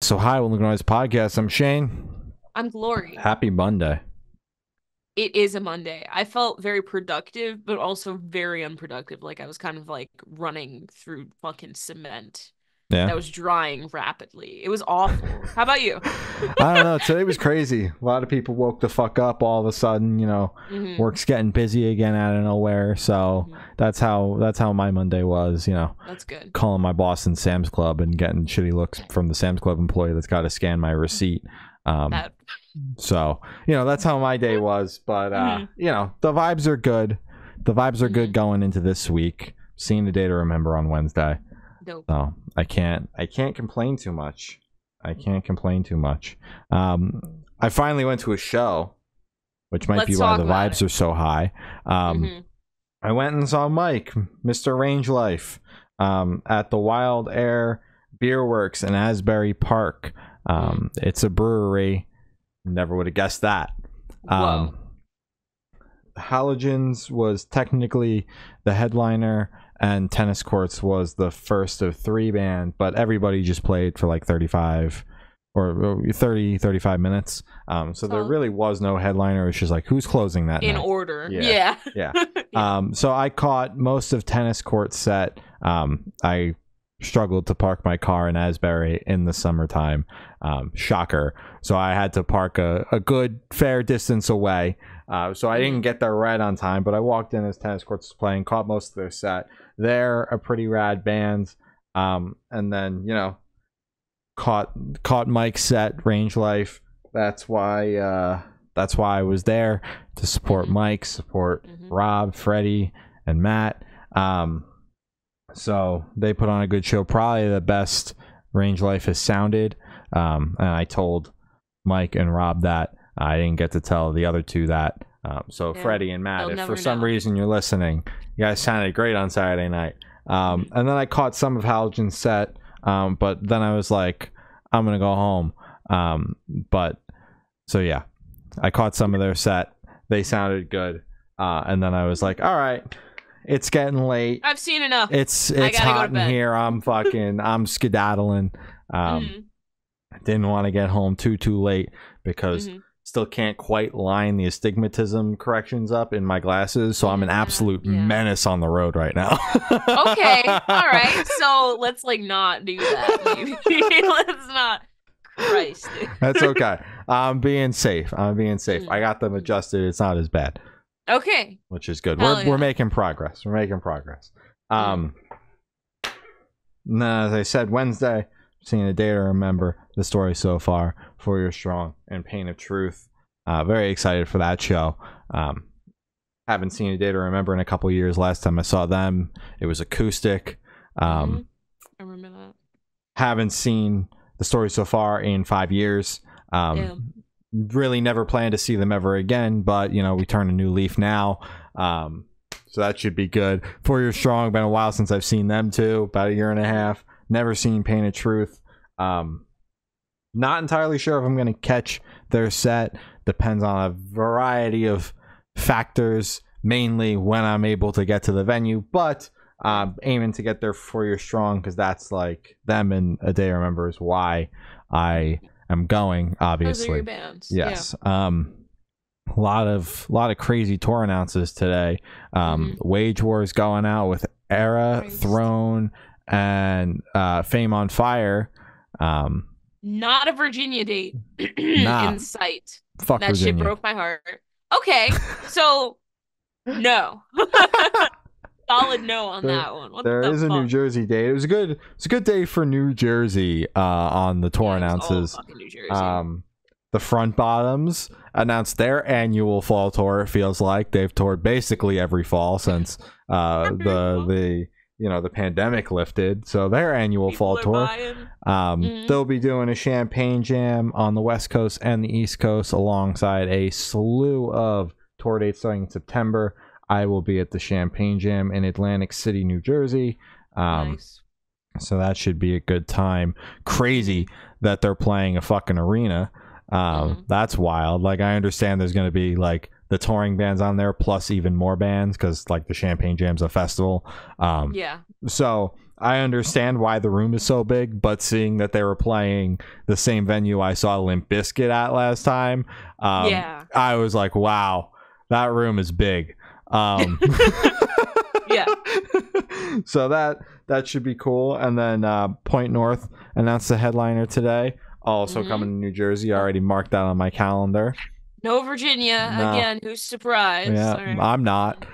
So hi, welcome to Noise Podcast. I'm Shane. I'm Glory. Happy Monday. It is a Monday. I felt very productive, but also very unproductive. Like I was kind of like running through fucking cement Yeah. that was drying rapidly. It was awful. How about you? I don't know. Today was crazy. A lot of people woke the fuck up all of a sudden. Work's getting busy again out of nowhere. So that's how my Monday was. That's good. Calling my boss in Sam's Club and getting shitty looks from the Sam's Club employee that's got to scan my receipt. So that's how my day was. But the vibes are good. The vibes are good going into this week. Seeing the day to remember on Wednesday. Dope. So I can't complain too much. I finally went to a show, which might be why the vibes are so high. I went and saw Mike, Mr. Range Life, at the Wild Air Beer Works in Asbury Park. It's a brewery. Never would have guessed that. Halogens was technically the headliner, and Tennis Courts was the first of three bands, but everybody just played for like 35 minutes. So there really was no headliner. It's just like, who's closing that in night? order. Yeah. So I caught most of Tennis Court's set. I struggled to park my car in Asbury in the summertime. Shocker. So I had to park a good fair distance away. So I didn't get there right on time, but I walked in as Tennis Courts was playing, caught most of their set. They're a pretty rad band. And then, caught Mike's set, Range Life. That's why I was there to support Mike, support Rob, Freddie, and Matt. So they put on a good show, probably the best Range Life has sounded. And I told Mike and Rob that. I didn't get to tell the other two that. Freddie and Matt, if for some reason you're listening, you guys sounded great on Saturday night. And then I caught some of Halogen's set, but then I was like, I'm going to go home. I caught some of their set. They sounded good. And then I was like, all right, it's getting late. I've seen enough. It's hot in here. I'm skedaddling. I didn't want to get home too late because still can't quite line the astigmatism corrections up in my glasses, so I'm an absolute menace on the road right now. Okay, all right. So let's not do that. Maybe let's not. Christ. That's okay. I'm being safe. I got them adjusted. It's not as bad. Okay. Which is good. We're making progress. Now, as I said, Wednesday, seeing a day to remember, the story so far, For Your Strong and Pain of Truth. Very excited for that show. Haven't seen a day to remember in a couple years. Last time I saw them, it was acoustic. I remember that. Haven't seen the story so far in 5 years. Really never plan to see them ever again, but we turn a new leaf now. So that should be good. For Your Strong, been a while since I've seen them too, about a year and a half. Never seen Pain of Truth. Not entirely sure if I'm going to catch their set. Depends on a variety of factors, mainly when I'm able to get to the venue, but aiming to get there For Your Strong, because that's like them, and A Day to Remember is why I am going, obviously. Those are your bands. Yes. A lot of crazy tour announces today. Wage Wars going out with Era, Throne, and Fame on Fire. Not a Virginia date in sight. Fuck that Virginia. Shit broke my heart. Okay, so no. Solid no on that one. There is a New Jersey date. It was a good day for New Jersey on the tour announces. All fucking New Jersey. The Front Bottoms announced their annual fall tour. It feels like they've toured basically every fall since the pandemic lifted, so their annual fall tour. They'll be doing a Champagne Jam on the West Coast and the East Coast alongside a slew of tour dates starting in September. I will be at the Champagne Jam in Atlantic City, New Jersey. Nice. So that should be a good time. Crazy that they're playing a fucking arena. That's wild. Like, I understand there's going to be like the touring bands on there, plus even more bands, because like the Champagne Jam's a festival. Yeah. So I understand why the room is so big, but seeing that they were playing the same venue I saw Limp Bizkit at last time, Yeah. I was like, wow, that room is big. Yeah. So that should be cool. And then Point North announced the headliner today, also coming to New Jersey. I already marked that on my calendar. No Virginia. No. Again, who's surprised? Yeah, Right. I'm not.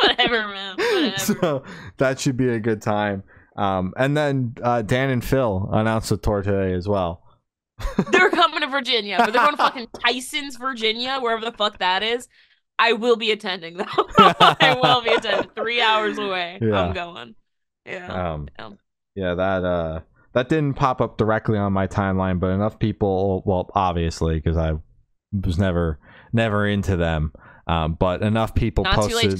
Whatever, man. Whatever. So that should be a good time. And then Dan and Phil announced a tour today as well. They're coming to Virginia, but they're going to fucking Tyson's, Virginia, wherever the fuck that is. I will be attending, though. I will be attending. 3 hours away. Yeah. I'm going. Yeah. Yeah, that didn't pop up directly on my timeline, but enough people, well, obviously, because I was never into them. But enough people posted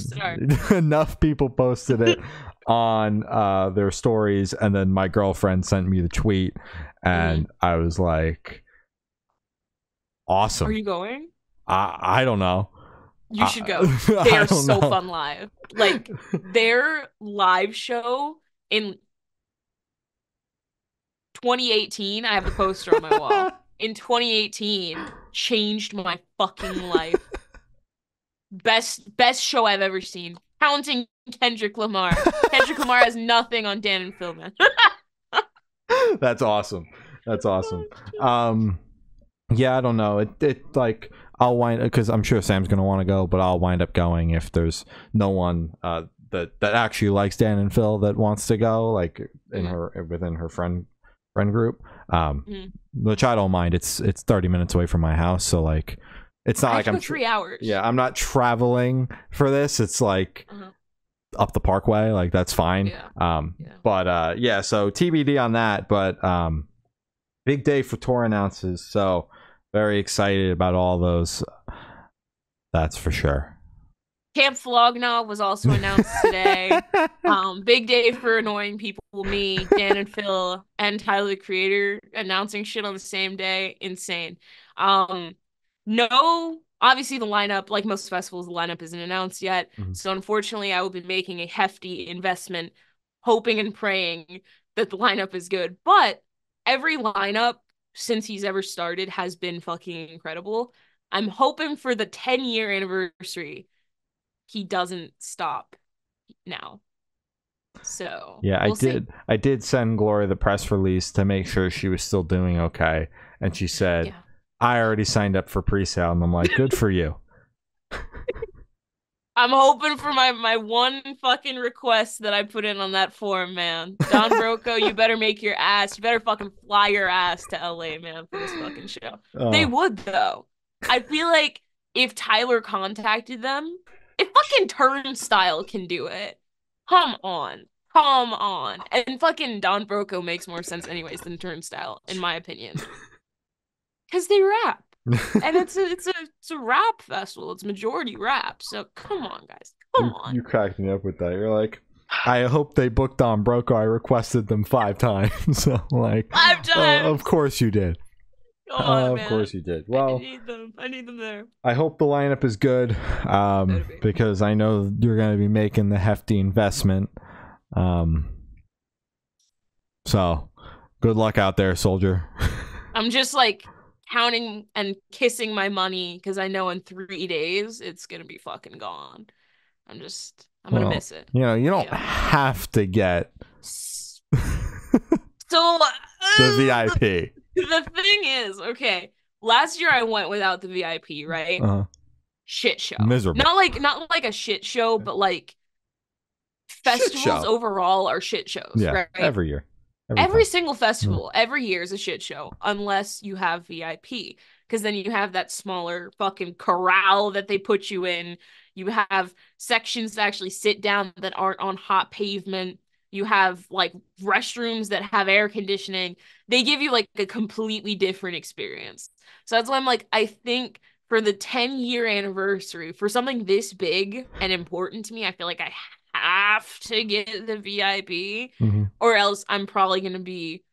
it on their stories, and then my girlfriend sent me the tweet, and I was like, awesome. Are you going? I don't know. You should go. They are so fun live. Like, their live show in 2018, I have the poster on my wall. In 2018, changed my fucking life. Best show I've ever seen. Counting Kendrick Lamar. Kendrick Lamar has nothing on Dan and Phil, man. That's awesome. Yeah, I don't know. It like, I'll wind, because I'm sure Sam's gonna want to go, but I'll wind up going if there's no one that actually likes Dan and Phil that wants to go, like within her friend group. Which I don't mind. It's 30 minutes away from my house, so like, it's not like I'm 3 hours. Yeah, I'm not traveling for this. It's like up the Parkway, like that's fine. Yeah. But yeah, so TBD on that. But big day for tour announces, so very excited about all those. That's for sure. Camp Flogna was also announced today. Big day for annoying people. Me, Dan and Phil, and Tyler the Creator announcing shit on the same day. Insane. No, obviously the lineup, like most festivals, the lineup isn't announced yet. So unfortunately, I will be making a hefty investment, hoping and praying that the lineup is good. But every lineup since he's ever started has been fucking incredible. I'm hoping for the 10-year anniversary, he doesn't stop now. So yeah, I did send Gloria the press release to make sure she was still doing okay, and she said, I already signed up for pre-sale, and I'm like, good for you. I'm hoping for my one fucking request that I put in on that form, man. Don Broco, you better you better fucking fly your ass to LA, man, for this fucking show. They would, though. I feel like if Tyler contacted them, if fucking Turnstile can do it, come on. And fucking Don Broco makes more sense anyways than Turnstile, in my opinion. Because they rap. And it's a rap festival. It's majority rap. So come on, guys. Come on. You cracked me up with that. You're like, I hope they booked Don Broco. I requested them 5 times. So like, 5 times. Of course you did. Come on, of course you did. Well, I need them there. I hope the lineup is good, because I know you're going to be making the hefty investment. So good luck out there, soldier. I'm just like counting and kissing my money because I know in 3 days it's gonna be fucking gone. I'm gonna miss it. You know, you don't have to get so the VIP. The thing is, okay, last year I went without the VIP, right? Shit show. Miserable. Not like a shit show, but like festivals overall are shit shows. Yeah, right? every year. Every single festival, every year is a shit show, unless you have VIP. Because then you have that smaller fucking corral that they put you in. You have sections to actually sit down that aren't on hot pavement. You have like restrooms that have air conditioning. They give you like a completely different experience. So that's why I'm like, I think for the 10-year anniversary, for something this big and important to me, I feel like I have to get the VIP, or else I'm probably going to be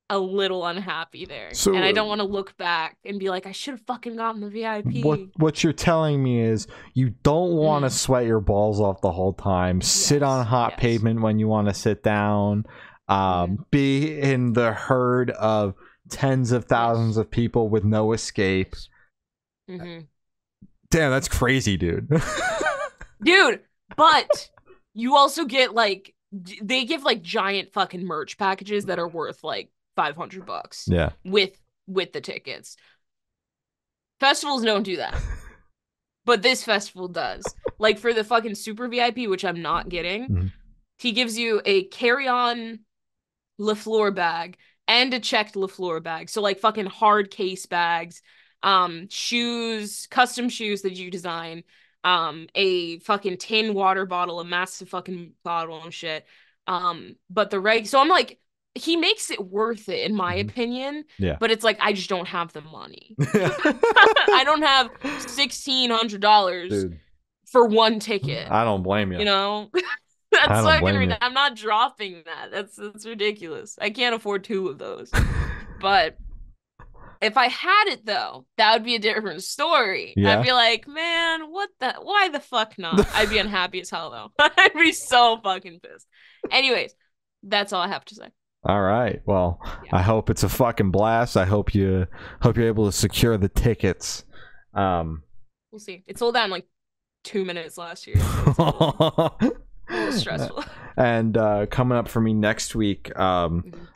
a little unhappy there. So and I don't want to look back and be like, I should have fucking gotten the VIP. What you're telling me is you don't want to sweat your balls off the whole time, sit on hot pavement when you want to sit down, be in the herd of tens of thousands of people with no escape. Damn, that's crazy, dude. Dude, but you also get like, they give like giant fucking merch packages that are worth like $500. Yeah. With the tickets. Festivals don't do that. But this festival does. Like for the fucking super VIP, which I'm not getting, he gives you a carry-on LaFleur bag and a checked LaFleur bag. So like fucking hard case bags, shoes, custom shoes that you design, a fucking tin water bottle, a massive fucking bottle and shit. But so I'm like, he makes it worth it in my opinion. Yeah. But it's like, I just don't have the money. I don't have $1,600 for one ticket. I don't blame you. You know? That's fucking, I'm not dropping that. That's ridiculous. I can't afford two of those. But if I had it though, that would be a different story. Yeah. I'd be like, man, why the fuck not? I'd be unhappy as hell though. I'd be so fucking pissed. Anyways, that's all I have to say. All right. Well, I hope it's a fucking blast. I hope you're able to secure the tickets. We'll see. It sold out in like 2 minutes last year. So a little stressful. And coming up for me next week,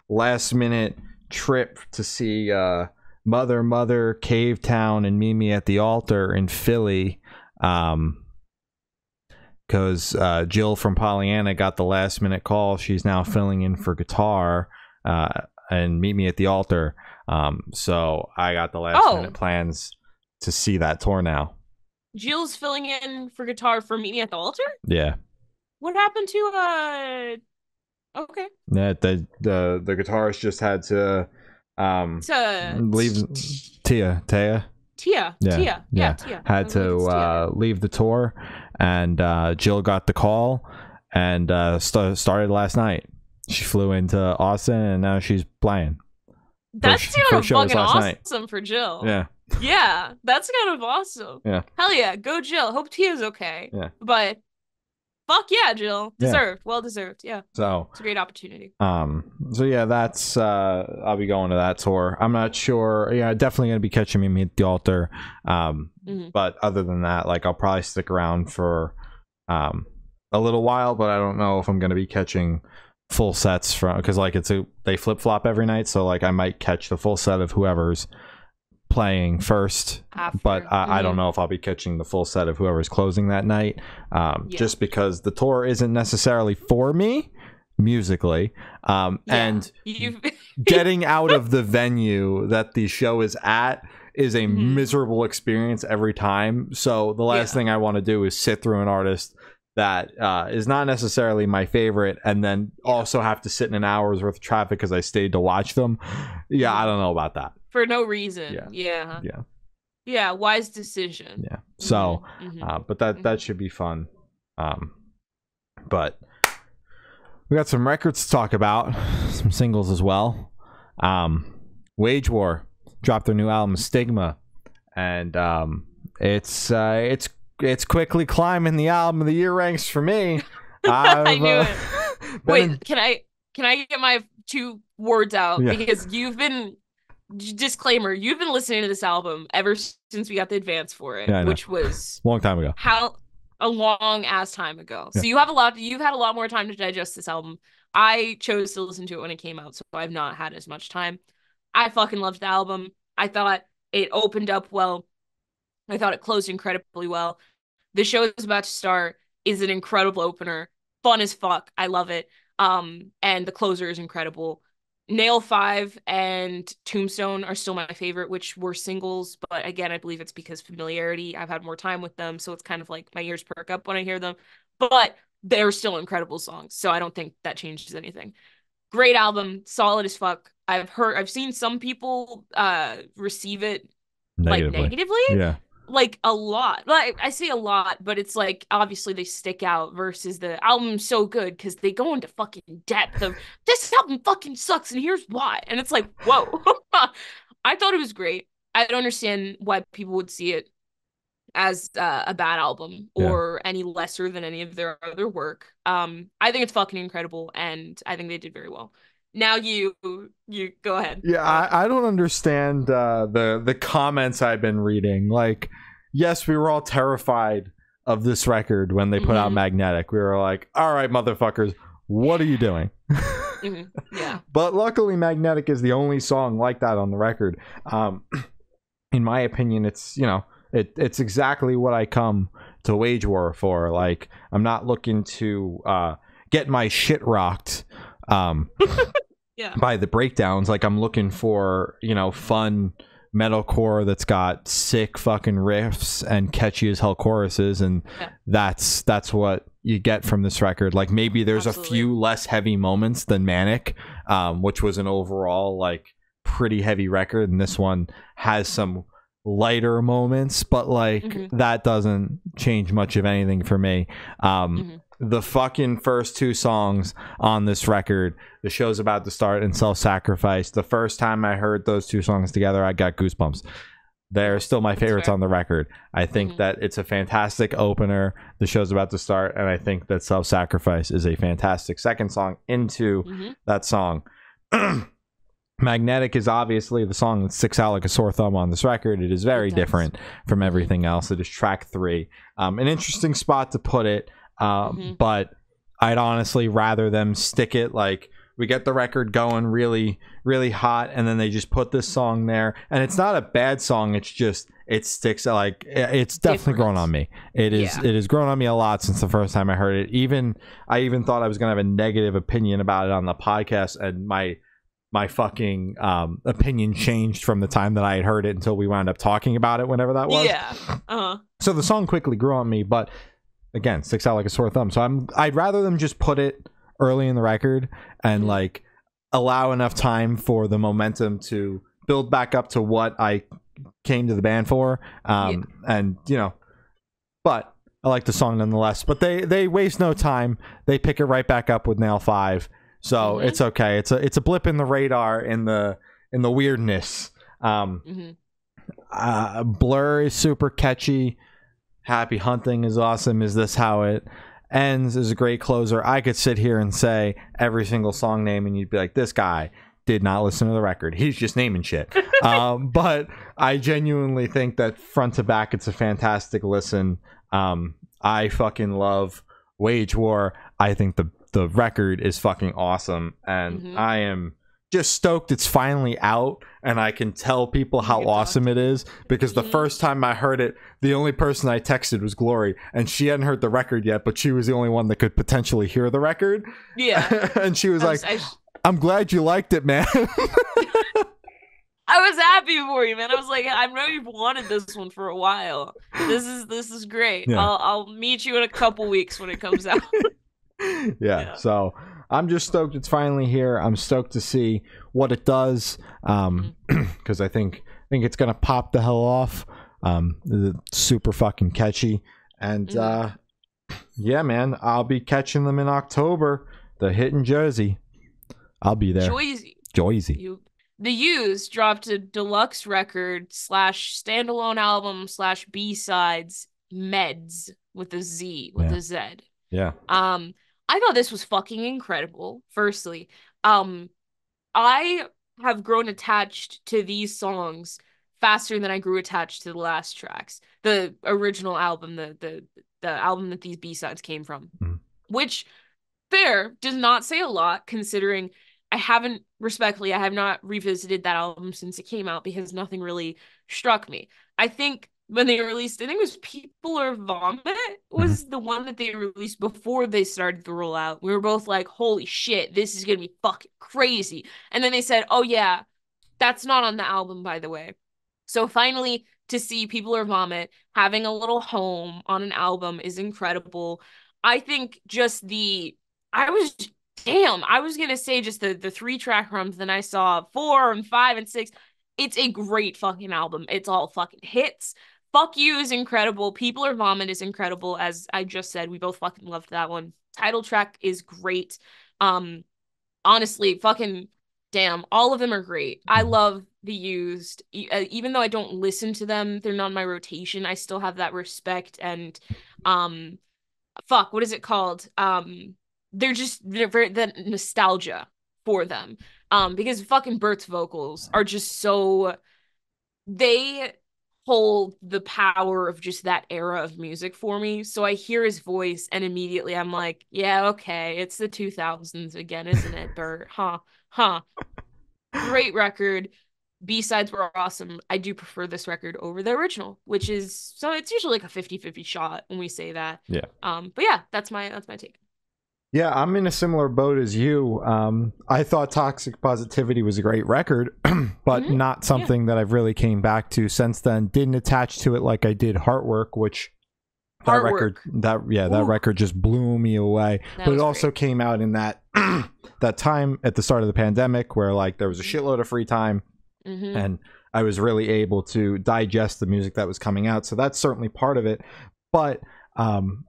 last minute trip to see Mother, Cave Town, and Meet Me at the Altar in Philly. Because Jill from Pollyanna got the last minute call. She's now filling in for guitar and Meet Me at the Altar. So I got the last minute plans to see that tour now. Jill's filling in for guitar for Meet Me at the Altar? Yeah. What happened to okay. Yeah, the guitarist just had to leave Tia. Had to leave the tour, and Jill got the call and started last night. She flew into Austin and now she's playing. That's kind of fucking awesome for Jill. Yeah, that's kind of awesome. Yeah, hell yeah, go Jill. Hope Tia's okay. Yeah, but fuck yeah, Jill. Deserved. Well deserved. Yeah. So it's a great opportunity. So yeah, that's I'll be going to that tour. I'm not sure. Yeah, definitely gonna be catching me at the Altar. But other than that, like I'll probably stick around for a little while, but I don't know if I'm gonna be catching full sets from, because like they flip flop every night, so like I might catch the full set of whoever's playing first but I don't know if I'll be catching the full set of whoever's closing that night, just because the tour isn't necessarily for me musically, and getting out of the venue that the show is at is a miserable experience every time. So the last thing I want to do is sit through an artist that is not necessarily my favorite and then also have to sit in an hour's worth of traffic because I stayed to watch them. I don't know about that. For no reason. Yeah, wise decision. Yeah. So but that should be fun. But we got some records to talk about, some singles as well. Wage War dropped their new album Stigma, and it's quickly climbing the album of the year ranks for me. I knew it. Wait, can I get my 2 words out? Because you've been, disclaimer, you've been listening to this album ever since we got the advance for it, which was long time ago. A long ass time ago. So you've had a lot more time to digest this album. I chose to listen to it when it came out, so I've not had as much time. I fucking loved the album. I thought it opened up well. I thought it closed incredibly well. The show is about to start is an incredible opener. Fun as fuck. I love it. And the closer is incredible. Nail 5 and Tombstone are still my favorite, which were singles, but again, I believe it's because familiarity. I've had more time with them, so it's kind of like my ears perk up when I hear them. But they're still incredible songs, so I don't think that changes anything. Great album, solid as fuck. I've seen some people receive it negatively. like a lot. Like I say a lot, but it's like obviously they stick out versus the album's so good because they go into fucking depth of this album fucking sucks and here's why. And it's like, whoa. I thought it was great. I don't understand why people would see it as a bad album Yeah. or any lesser than any of their other work. I think it's fucking incredible and I think they did very well. Now you go ahead. Yeah, I don't understand the comments I've been reading. Like, yes, we were all terrified of this record when they put out Magnetic. We were like, all right, motherfuckers, what are you doing? Yeah. But luckily, Magnetic is the only song like that on the record. In my opinion, it's, you know, it's exactly what I come to Wage War for. Like, I'm not looking to get my shit rocked. Yeah. By the breakdowns. Like, I'm looking for, you know, fun metalcore that's got sick fucking riffs and catchy as hell choruses, and that's what you get from this record. Like, maybe there's a few less heavy moments than Manic, which was an overall like pretty heavy record, and this one has some lighter moments, but like that doesn't change much of anything for me. The fucking first two songs on this record, The Show's About to Start and Self-Sacrifice, the first time I heard those two songs together, I got goosebumps. They're still my favorites on the record. I think that it's a fantastic opener. The Show's About to Start, and I think that Self-Sacrifice is a fantastic second song into that song. Magnetic is obviously the song that sticks out like a sore thumb on this record. It is very different from everything else. It is track 3. An interesting spot to put it, but I'd honestly rather them stick it like we get the record going really, really hot, and then they just put this song there. And it's not a bad song. It's just, it sticks, like, it's definitely grown on me. It has grown on me a lot since the first time I heard it. I even thought I was going to have a negative opinion about it on the podcast, and my fucking opinion changed from the time that I had heard it until we wound up talking about it, whenever that was. Yeah. So the song quickly grew on me, but again, sticks out like a sore thumb. So I'd rather them just put it early in the record and like allow enough time for the momentum to build back up to what I came to the band for. And you know, but I like the song nonetheless. But they waste no time. They pick it right back up with Nail 5. So it's okay. It's a blip in the radar in the weirdness. Blur is super catchy. Happy Hunting is awesome. Is This How It Ends is a great closer. I could sit here and say every single song name and you'd be like, this guy did not listen to the record. He's just naming shit. But I genuinely think that front to back, it's a fantastic listen. I fucking love Wage War. I think the record is fucking awesome, and I am just stoked it's finally out, and I can tell people how awesome it is, because the first time I heard it, the only person I texted was Glory, and she hadn't heard the record yet, but she was the only one that could potentially hear the record. Yeah. And she was I'm glad you liked it, man. I was happy for you, man. I was like, I know you've wanted this one for a while. This is great. Yeah. I'll meet you in a couple weeks when it comes out. Yeah, so I'm just stoked it's finally here. I'm stoked to see what it does, because I think it's gonna pop the hell off. It's super fucking catchy, and yeah, man, I'll be catching them in October. The hit in Jersey, I'll be there. Joyzy. The Used dropped a deluxe record / standalone album / B-sides, Meds with a Z, with a Z. Yeah. I thought this was fucking incredible. Firstly, I have grown attached to these songs faster than I grew attached to the last tracks. The original album, the album that these B-sides came from, which fair does not say a lot, considering I have not revisited that album since it came out because nothing really struck me. I think when they released, I think it was People or Vomit was the one that they released before they started the rollout. We were both like, holy shit, this is going to be fucking crazy. And then they said, oh yeah, that's not on the album, by the way. So finally, to see People or Vomit having a little home on an album is incredible. I think just I was going to say just the 3-track runs, then I saw 4 and 5 and 6. It's a great fucking album. It's all fucking hits. Fuck You is incredible. People Are Vomit is incredible. As I just said, we both fucking loved that one. Title track is great. Um, honestly, fucking damn, all of them are great. I love The Used. Even though I don't listen to them, they're not in my rotation. I still have that respect and um fuck, what is it called? They're very the nostalgia for them. Because fucking Bert's vocals are just so they hold the power of just that era of music for me. So I hear his voice and immediately I'm like, yeah, okay, it's the 2000s again, isn't it, Bert? Huh. Huh. Great record. B-sides were awesome. I do prefer this record over the original, which is so it's usually like a 50-50 shot when we say that. Yeah. But yeah, that's my take. Yeah, I'm in a similar boat as you. I thought Toxic Positivity was a great record, but not something that I've really came back to since then. Didn't attach to it like I did Heartwork, which that record just blew me away. But it also came out in that that time at the start of the pandemic where like there was a shitload of free time and I was really able to digest the music that was coming out. So that's certainly part of it. But I'm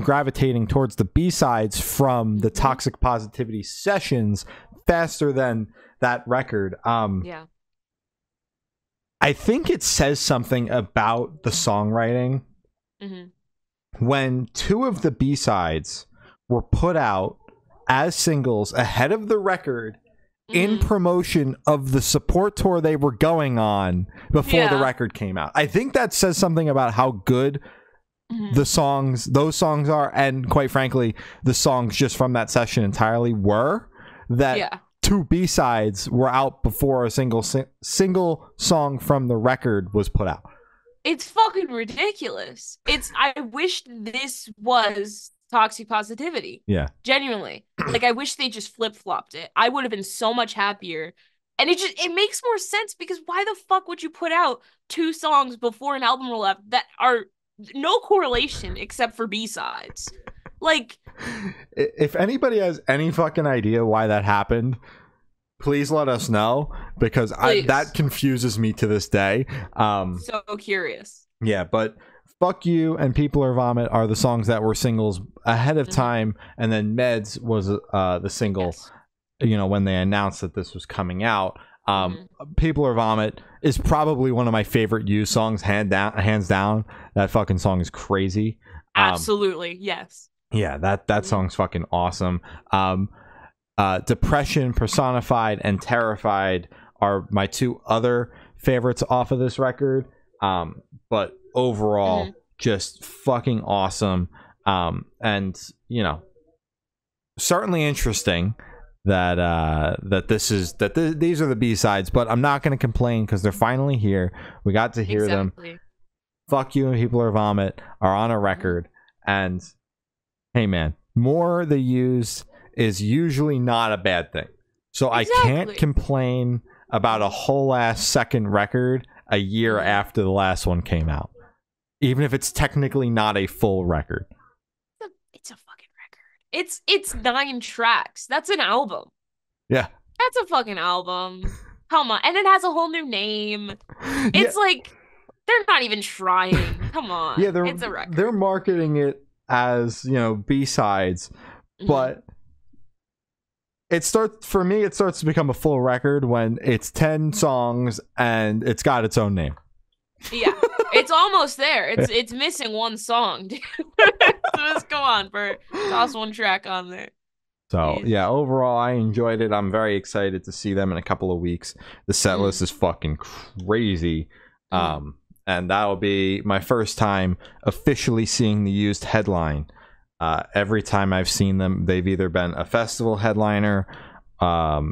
gravitating towards the B-sides from the Toxic Positivity sessions faster than that record. I think it says something about the songwriting when two of the B-sides were put out as singles ahead of the record in promotion of the support tour they were going on before the record came out. I think that says something about how good those songs are, and quite frankly the songs just from that session entirely were, that two B-sides were out before a single song from the record was put out. It's fucking ridiculous. I wish this was Toxic Positivity. Yeah, genuinely, like I wish they just flip-flopped it. I would have been so much happier. And it makes more sense, because why the fuck would you put out two songs before an album roll out that are no correlation except for B-sides? Like, if anybody has any fucking idea why that happened, please let us know, because that confuses me to this day. So curious. Yeah, but Fuck You and People Are Vomit are the songs that were singles ahead of time, and then Meds was the single, when they announced that this was coming out. People Are Vomit is probably one of my favorite Used songs, hands down. That fucking song is crazy. Absolutely, yes. Yeah, that song's fucking awesome. Depression Personified and Terrified are my two other favorites off of this record. But overall, just fucking awesome. And certainly interesting that these are the B-sides, but I'm not going to complain because they're finally here. We got to hear them. Fuck You and People Are Vomit are on a record, and hey man, more the Used is usually not a bad thing. So I can't complain about a whole ass second record a year after the last one came out, even if it's technically not a full record. It's a fucking record. It's 9 tracks. That's an album. Yeah, that's a fucking album. Come on. And it has a whole new name. It's like they're not even trying. Come on. Yeah, it's a record. They're marketing it as, B-sides, but it starts to become a full record when it's 10 songs and it's got its own name. Yeah, it's almost there. It's missing one song, dude. So just go on, Bert. Toss one track on there. So yeah, overall I enjoyed it. I'm very excited to see them in a couple of weeks. The set list is fucking crazy. And that'll be my first time officially seeing the Used headline. Every time I've seen them, they've either been a festival headliner, a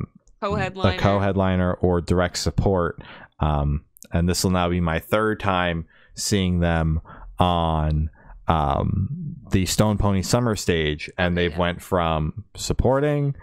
co-headliner, or direct support. And this will now be my third time seeing them on the Stone Pony Summer stage, and they've went from supporting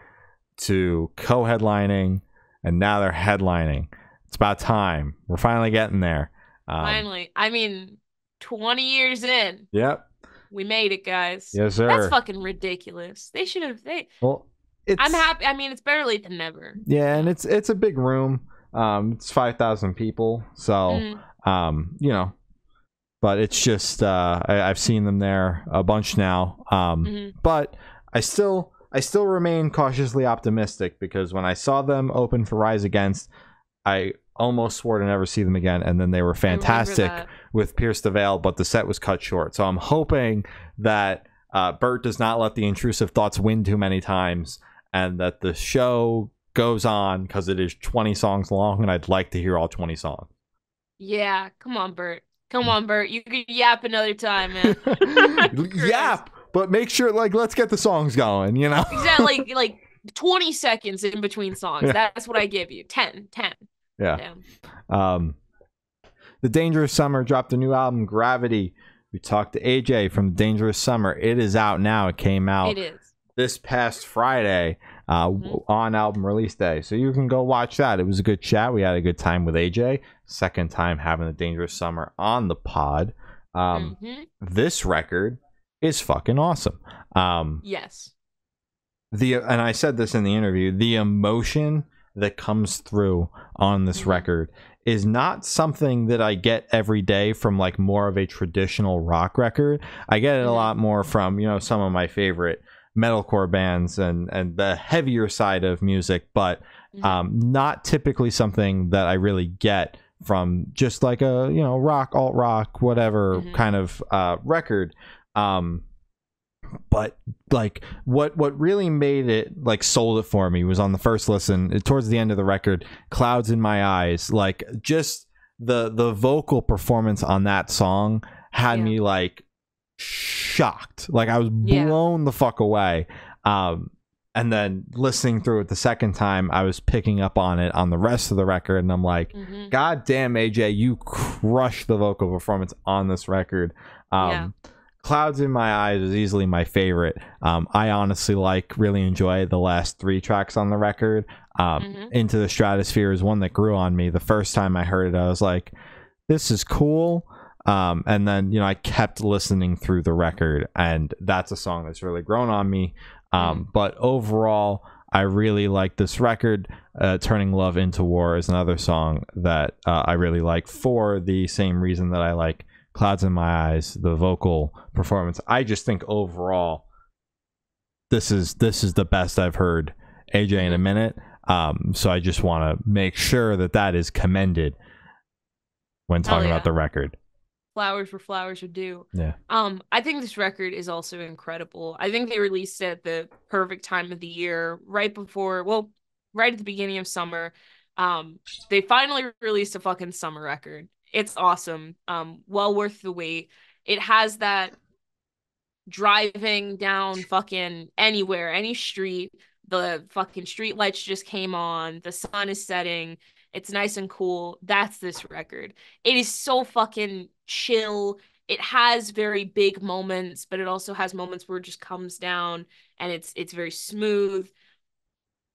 to co-headlining, and now they're headlining. It's about time. We're finally getting there. Finally. I mean, 20 years in. Yep. We made it, guys. Yes, sir. That's fucking ridiculous. They should have. I'm happy. I mean, it's better late than never. Yeah, and it's a big room. It's 5,000 people. So, but it's just I've seen them there a bunch now. But I still remain cautiously optimistic, because when I saw them open for Rise Against, I almost swore to never see them again, and then they were fantastic with Pierce the Veil, but the set was cut short. So I'm hoping that Bert does not let the intrusive thoughts win too many times, and that the show goes on, because it is 20 songs long, and I'd like to hear all 20 songs. Yeah, come on, Bert. Come on, Bert. You can yap another time, man. Yap, but make sure, like, let's get the songs going, you know? Exactly, like 20 seconds in between songs. That's what I give you. 10. Yeah. The Dangerous Summer dropped a new album, Gravity. We talked to AJ from Dangerous Summer. It is out now. It came out this past Friday on album release day. So you can go watch that. It was a good chat. We had a good time with AJ. Second time having the Dangerous Summer on the pod. This record is fucking awesome. Yes. And I said this in the interview, the emotion that comes through on this record is not something that I get every day from like more of a traditional rock record. I get it a lot more from, you know, some of my favorite metalcore bands and the heavier side of music, but not typically something that I really get from just like a, you know, rock, alt rock, whatever kind of record. But like what really made it, like, sold it for me was on the first listen towards the end of the record, Clouds in My Eyes. Like, just the vocal performance on that song had me like shocked. Like, I was blown the fuck away. And then listening through it the second time, I was picking up on it on the rest of the record, and I'm like, God damn, AJ, you crushed the vocal performance on this record. Clouds in My Eyes is easily my favorite. I honestly really enjoy the last 3 tracks on the record. Into the Stratosphere is one that grew on me. The first time I heard it, I was like, this is cool. And then, you know, I kept listening through the record, and that's a song that's really grown on me. But overall, I really like this record. Turning Love into War is another song that I really like, for the same reason that I like Clouds in My Eyes, the vocal performance. I just think overall this is the best I've heard AJ in a minute. So I just want to make sure that is commended when talking about the record. Flowers where flowers are due. Yeah. I think this record is also incredible. I think they released it at the perfect time of the year, right at the beginning of summer. They finally released a fucking summer record. It's awesome. Well worth the wait. It has that driving down fucking anywhere, any street, the fucking street lights just came on, the sun is setting, it's nice and cool. That's this record. It is so fucking chill. It has very big moments, but it also has moments where it just comes down, and it's very smooth.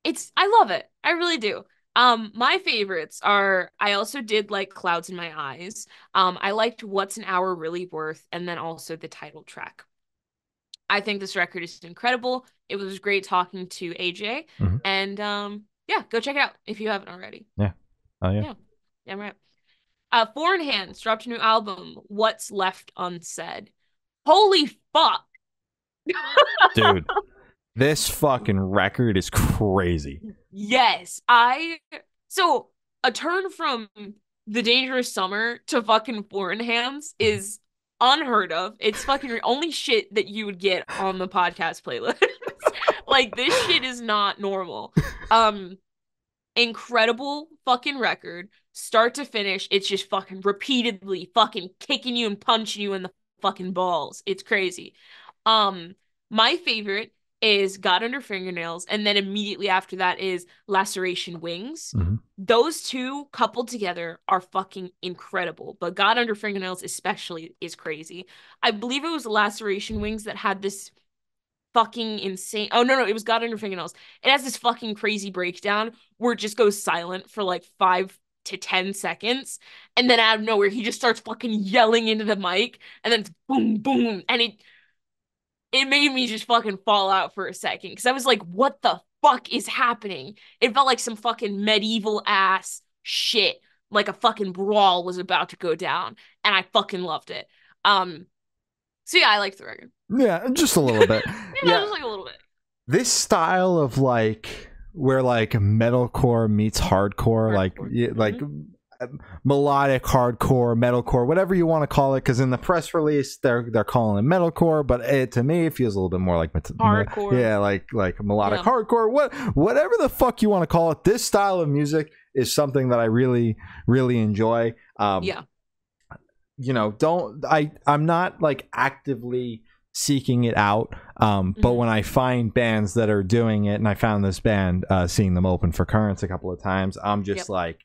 I love it. I really do. My favorites are, I also did like Clouds in My Eyes. I liked What's an Hour Really Worth, and then also the title track. I think this record is incredible. It was great talking to AJ, and go check it out if you haven't already. Yeah. Oh yeah. Yeah, right. Foreign Hands dropped a new album, What's Left Unsaid. Holy fuck. Dude, this fucking record is crazy. Yes. So a turn from The Dangerous Summer to fucking Foreign Hands is unheard of. It's fucking only shit that you would get on the podcast playlist. Like, this shit is not normal. Incredible fucking record, start to finish. It's just fucking repeatedly fucking kicking you and punching you in the fucking balls. It's crazy. My favorite is God Under Fingernails, and then immediately after that is Laceration Wings. Those two coupled together are fucking incredible, but God Under Fingernails especially is crazy. I believe it was Laceration Wings that had this fucking insane. Oh no, it was God Under Fingernails. It has this fucking crazy breakdown where it just goes silent for like 5 to 10 seconds, and then out of nowhere he just starts fucking yelling into the mic, and then it's boom boom, and it made me just fucking fall out for a second, because I was like, what the fuck is happening? It felt like some fucking medieval ass shit, like a fucking brawl was about to go down, and I fucking loved it. So yeah, I like the record. Yeah, just a little bit. Yeah, just like a little bit. This style of like where like metalcore meets hardcore. Like like melodic hardcore, metalcore, whatever you want to call it, because in the press release they're calling it metalcore, but to me it feels a little bit more like hardcore. Yeah, like melodic hardcore, whatever the fuck you want to call it. This style of music is something that I really enjoy. You know, I'm not like actively seeking it out, but when I find bands that are doing it, and I found this band, seeing them open for Currents a couple of times, I'm just like,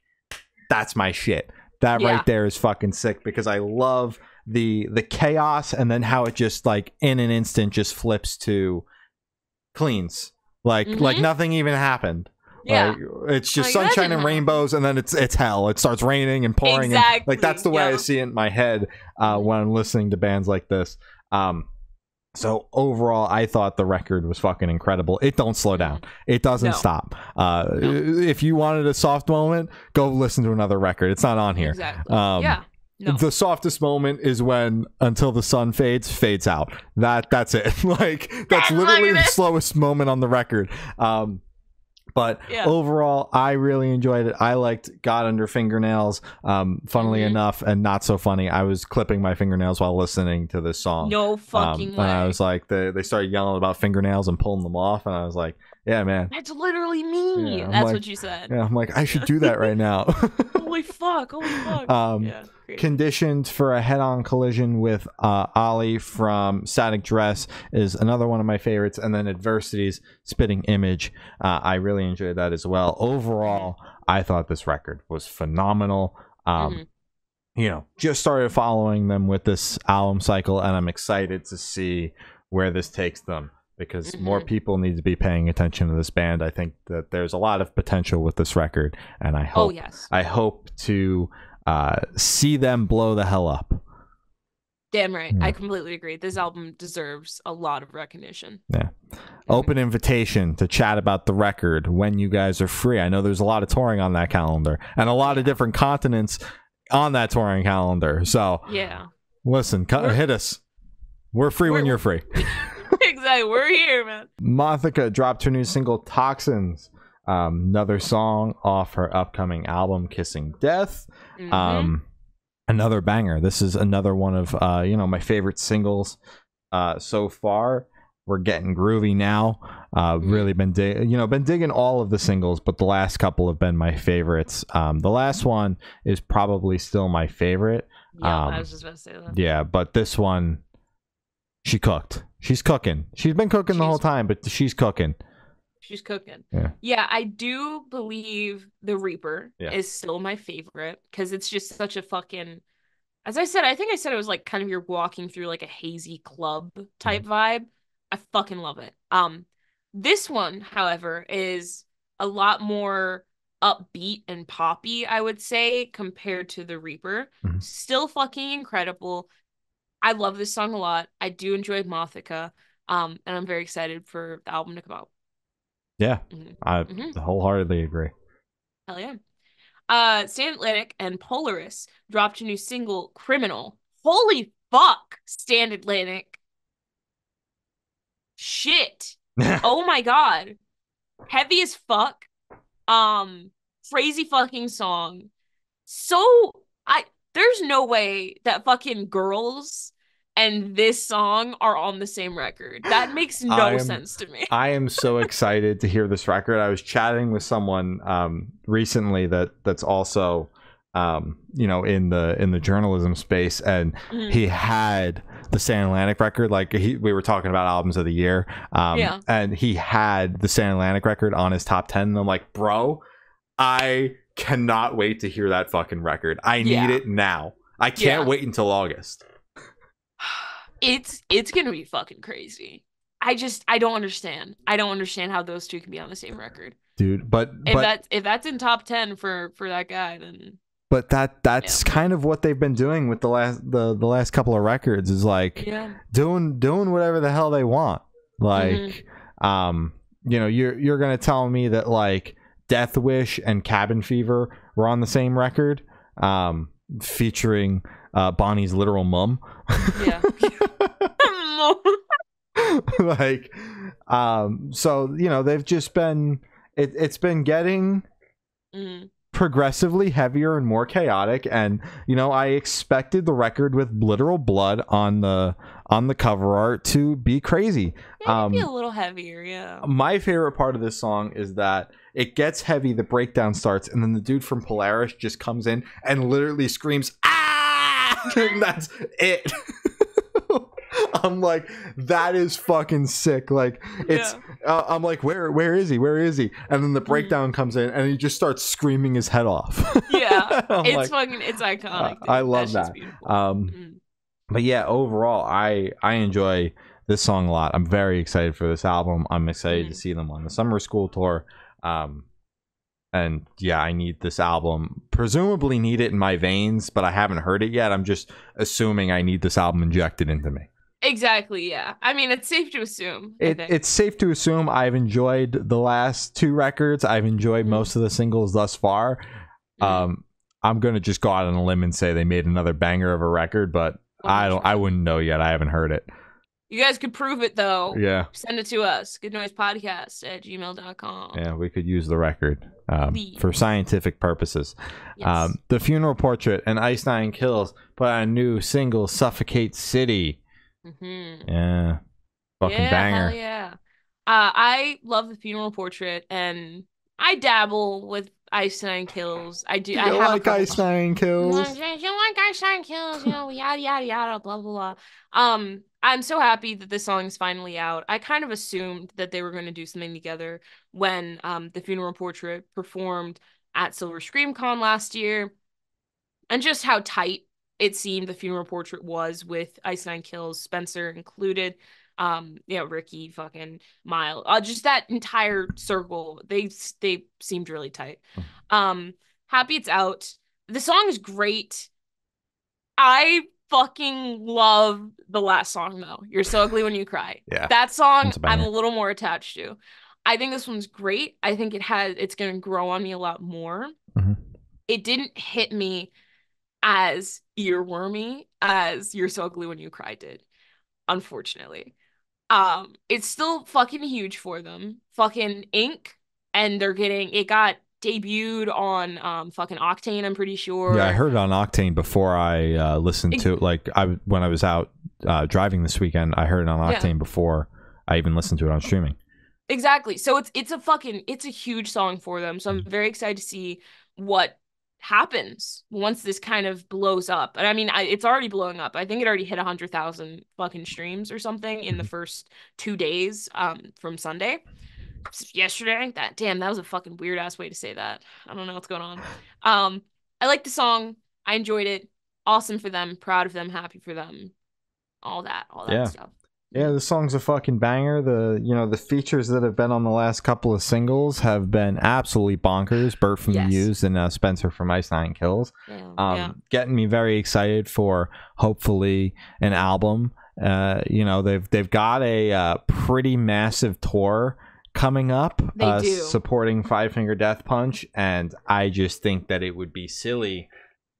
that's my shit. That right there is fucking sick, because I love the chaos, and then how it just like in an instant just flips to cleans, like nothing even happened. Like, it's just like, sunshine and rainbows, and then it's hell. It starts raining and pouring. And, like, that's the way I see it in my head when I'm listening to bands like this. So overall, I thought the record was fucking incredible. It don't slow down. It doesn't stop. If you wanted a soft moment, go listen to another record. It's not on here. Exactly. The softest moment is when Until the Sun Fades out. That's it. Like, that's literally the slowest moment on the record. But overall, I really enjoyed it. I liked God Under Fingernails. Funnily enough, and not so funny, I was clipping my fingernails while listening to this song. No fucking way. And I was like, they started yelling about fingernails and pulling them off, and I was like, yeah, man. That's literally me. Yeah, that's like, what you said. Yeah, I'm like, I should do that right now. Holy fuck. Conditioned for a head-on collision with Ollie from Static Dress is another one of my favorites, and then Adversity's Spitting Image. I really enjoyed that as well. Overall, I thought this record was phenomenal. You know, just started following them with this album cycle, and I'm excited to see where this takes them, because more people need to be paying attention to this band. I think that there's a lot of potential with this record, and I hope to see them blow the hell up. Damn right. I completely agree. This album deserves a lot of recognition. Open invitation to chat about the record when you guys are free. I know there's a lot of touring on that calendar, and a lot of different continents on that touring calendar. So listen, hit us. We're free when you're free. Exactly. We're here, man. MOTHICA dropped her new single Toxins, another song off her upcoming album Kissing Death. Another banger. This is another one of my favorite singles so far. We're getting groovy now. Really been digging all of the singles, but the last couple have been my favorites. The last one is probably still my favorite. I was just about to say that. Yeah, but this one, she's cooking. She's been cooking the whole time, but she's cooking. Yeah, I do believe The Reaper is still my favorite, because it's just such a fucking, as I said, I think I said it was like kind of you're walking through like a hazy club type vibe. I fucking love it. This one, however, is a lot more upbeat and poppy, I would say, compared to The Reaper. Still fucking incredible. I love this song a lot. I do enjoy MOTHICA. And I'm very excited for the album to come out. Yeah, I wholeheartedly agree. Hell yeah. Stand Atlantic and Polaris dropped a new single, Criminal. Holy fuck, Stand Atlantic. Shit. Oh my god. Heavy as fuck. Crazy fucking song. There's no way that fucking Girls and this song are on the same record. That makes no sense to me. I am so excited to hear this record. I was chatting with someone recently that's also in the journalism space, and he had the Stand Atlantic record. Like we were talking about albums of the year, and he had the Stand Atlantic record on his top 10, and I'm like, bro, I cannot wait to hear that fucking record. I need it now. I can't wait until August. It's gonna be fucking crazy. I don't understand. I don't understand how those two can be on the same record, dude. But if that's in top 10 for that guy, then. But that's kind of what they've been doing with the last couple of records, is like doing whatever the hell they want. Like you're gonna tell me that like Death Wish and Cabin Fever were on the same record, featuring Bonnie's literal mum. Yeah. Like, so they've just been it's been getting progressively heavier and more chaotic, and I expected the record with literal blood on the cover art to be crazy. Maybe a little heavier. Yeah, my favorite part of this song is that it gets heavy, the breakdown starts, and then the dude from Polaris just comes in and literally screams ah and that's it. I'm like, that is fucking sick. Like, it's I'm like, where is he, and then the breakdown comes in and he just starts screaming his head off. Yeah. It's like, it's iconic, dude. I love that. But yeah, overall I enjoy this song a lot. I'm very excited for this album. I'm excited to see them on the summer school tour. And yeah, I need this album, presumably need it in my veins, but I haven't heard it yet. I'm just assuming I need this album injected into me. Exactly, yeah. I mean, it's safe to assume. It's safe to assume. I've enjoyed the last 2 records. I've enjoyed most of the singles thus far. I'm going to just go out on a limb and say they made another banger of a record, but 100%. I wouldn't know yet. I haven't heard it. You guys could prove it, though. Yeah. Send it to us. goodnoisepodcast@gmail.com. Yeah, we could use the record for scientific purposes. Yes. The Funeral Portrait and Ice Nine Kills put out a new single, Suffocate City. Yeah. Fucking banger. Hell yeah. I love The Funeral Portrait, and I dabble with Ice Nine Kills. I do. I like Ice Nine Kills. You like Ice Nine Kills, yada yada yada, blah blah blah. I'm so happy that this song is finally out. I kind of assumed that they were going to do something together when The Funeral Portrait performed at Silver Scream Con last year, and just how tight it seemed The Funeral Portrait was with Ice Nine Kills, Spencer included. Ricky, fucking Miles, just that entire circle. They seemed really tight. Happy it's out. The song is great. I fucking love the last song though. You're So Ugly When You Cry. Yeah, that song I'm a little more attached to. I think this one's great. I think it's gonna grow on me a lot more. It didn't hit me as earwormy as You're So Ugly When You Cry did, unfortunately. It's still fucking huge for them. Fucking Ink, and it got debuted on fucking Octane, I'm pretty sure. Yeah, I heard it on Octane before I listened to it. When I was out driving this weekend, I heard it on Octane before I even listened to it on streaming. Exactly. So it's a huge song for them. So I'm very excited to see what happens once this kind of blows up. And I mean, it's already blowing up. I think it already hit 100,000 fucking streams or something in the first 2 days from Sunday. Yesterday. That was a fucking weird ass way to say that. I don't know what's going on. I like the song. I enjoyed it. Awesome for them. Proud of them. Happy for them. All that stuff. Yeah, the song's a fucking banger. The features that have been on the last couple of singles have been absolutely bonkers. Bert from The Used and Spencer from Ice Nine Kills. Getting me very excited for hopefully an album. They've got a pretty massive tour coming up, supporting Five Finger Death Punch, and I just think that it would be silly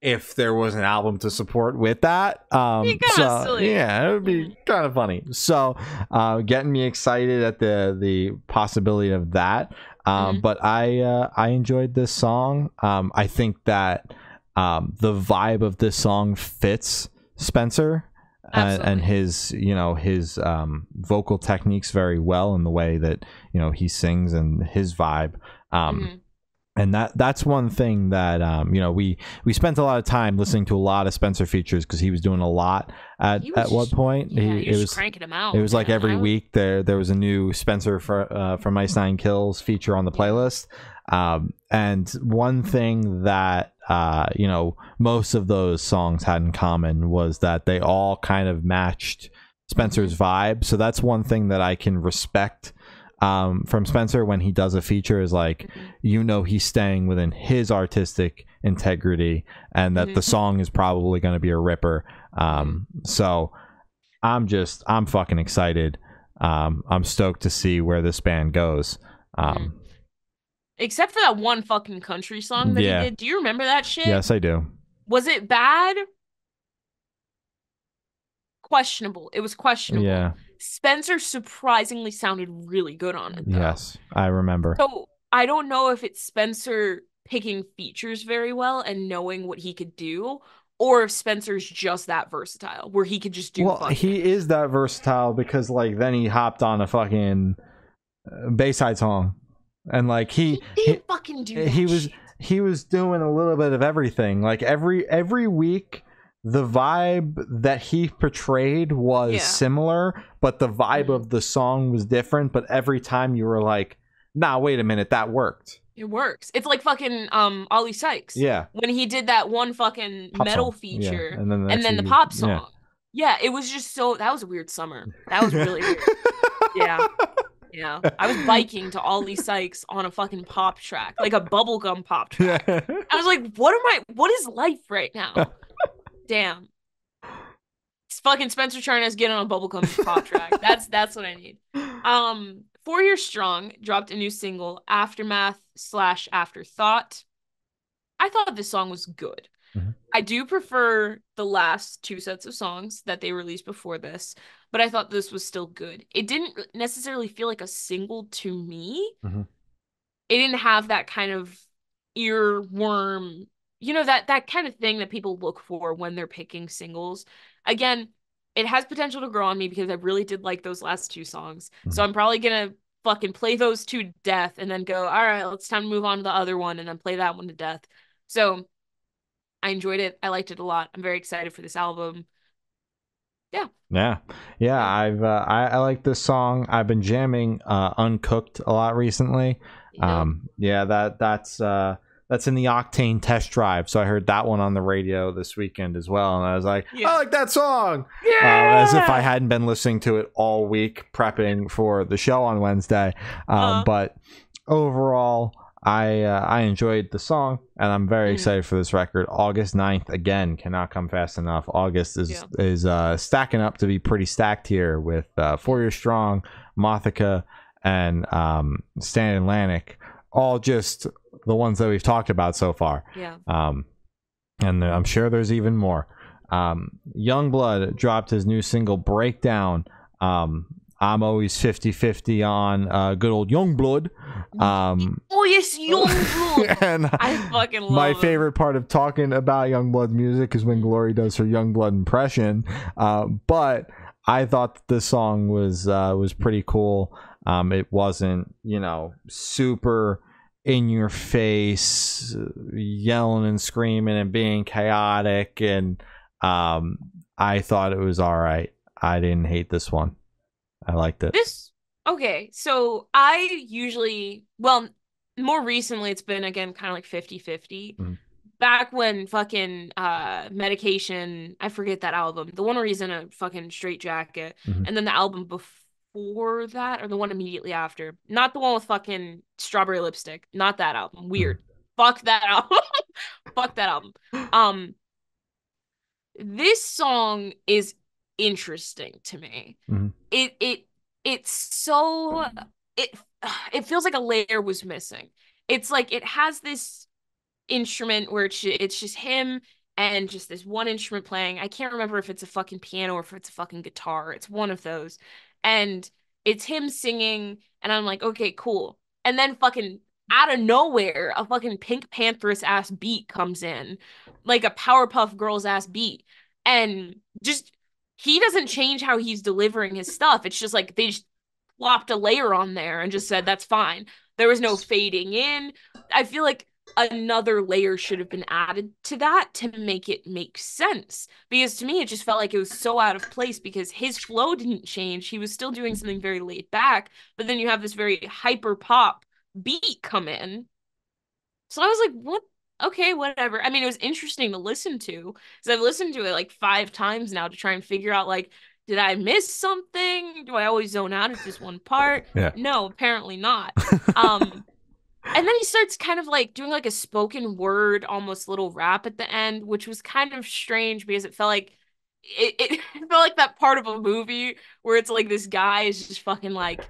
if there was an album to support with that. Silly. Yeah, it would be kind of funny. So getting me excited at the possibility of that. But I enjoyed this song. I think that the vibe of this song fits Spencer and his vocal techniques very well in the way that he sings and his vibe. And that's one thing that we spent a lot of time listening to a lot of Spencer features because he was doing a lot at one point. He was cranking them out. It was like every week there was a new Spencer from Ice Nine Kills feature on the playlist. And one thing that most of those songs had in common was that they all kind of matched Spencer's vibe. So that's one thing that I can respect from Spencer when he does a feature, is like, he's staying within his artistic integrity and that the song is probably going to be a ripper. So I'm fucking excited. I'm stoked to see where this band goes. Except for that one fucking country song that he did. Do you remember that shit? Yes, I do. Was it bad? questionable. It was questionable. Yeah. Spencer surprisingly sounded really good on it, though. Yes, I remember. So I don't know if it's Spencer picking features very well and knowing what he could do, or if Spencer's just that versatile, where he could just do Well, he is that versatile because like then he hopped on a fucking Bayside song, and like he fucking do that shit. He was doing a little bit of everything. Like every week, the vibe that he portrayed was similar, but the vibe of the song was different. But every time you were like, "Nah, wait a minute, that worked." It works. It's like fucking Ollie Sykes. Yeah. When he did that one fucking Pop metal song. feature, Yeah. And then the pop song. Yeah, it was just so, that was a weird summer. That was really weird. Yeah. Yeah. I was biking to Ollie Sykes on a fucking pop track, like a bubblegum pop track. I was like, what is life right now? Damn. It's fucking Spencer Charnas getting on a bubblegum pop track. That's what I need. 4 Years Strong dropped a new single, Aftermath/Afterthought. I thought this song was good. Mm-hmm. I do prefer the last 2 sets of songs that they released before this, but I thought this was still good. It didn't necessarily feel like a single to me. Mm-hmm. It didn't have that kind of earworm, that kind of thing that people look for when they're picking singles. Again, it has potential to grow on me because I really did like those last 2 songs. Mm-hmm. So I'm probably gonna fucking play those 2 to death and then go, all right, it's time to move on to the other one and then play that one to death. So I enjoyed it. I liked it a lot. I'm very excited for this album. Yeah. I like this song. I've been jamming Uncooked a lot recently. That's in the Octane test drive, so I heard that one on the radio this weekend as well, and I was like, I like that song. As if I hadn't been listening to it all week prepping for the show on Wednesday. But overall, I enjoyed the song, and I'm very excited for this record. August 9th, again, cannot come fast enough. August is stacking up to be pretty stacked here with 4 Years Strong, Mothica, and Stand Atlantic, all just the ones that we've talked about so far. And I'm sure there's even more. Youngblood dropped his new single Breakdown. I'm always 50-50 on good old Youngblood. Oh yes, Youngblood. And I fucking love my him. favorite part of talking about Youngblood music is when Glory does her Youngblood impression. But I thought that this song was pretty cool. It wasn't, super in your face, yelling and screaming and being chaotic, and I thought it was all right. I didn't hate this one. I liked it. Okay, so I usually, well, more recently it's been again kind of like 50-50. Back when fucking Medication, I forget that album, the one where he's in a fucking straitjacket, and then the album before that, or the one immediately after, not the one with fucking Strawberry Lipstick, not that album, weird. Fuck that album. Fuck that album. This song is interesting to me. It's so, it feels like a layer was missing. It's like it has this instrument where it's just him and just this one instrument playing. I can't remember if it's a fucking piano or if it's a fucking guitar. It's one of those. And it's him singing, and I'm like, okay, cool. And then fucking out of nowhere, a fucking Pink Pantheress ass beat comes in, like a Powerpuff Girls ass beat. And just, he doesn't change how he's delivering his stuff. It's just like they just plopped a layer on there and just said, that's fine. There was no fading in. I feel like another layer should have been added to that to make it make sense, because to me it just felt like it was so out of place because his flow didn't change. He was still doing something very laid back, but then you have this very hyper pop beat come in. So I was like, what? Okay, whatever. I mean, it was interesting to listen to because I've listened to it like 5 times now to try and figure out, like, did I miss something? Do I always zone out at this one part? No, apparently not. And then he starts kind of like doing like a spoken word, almost little rap at the end, which was kind of strange because it felt like it felt like that part of a movie where it's like this guy is just fucking like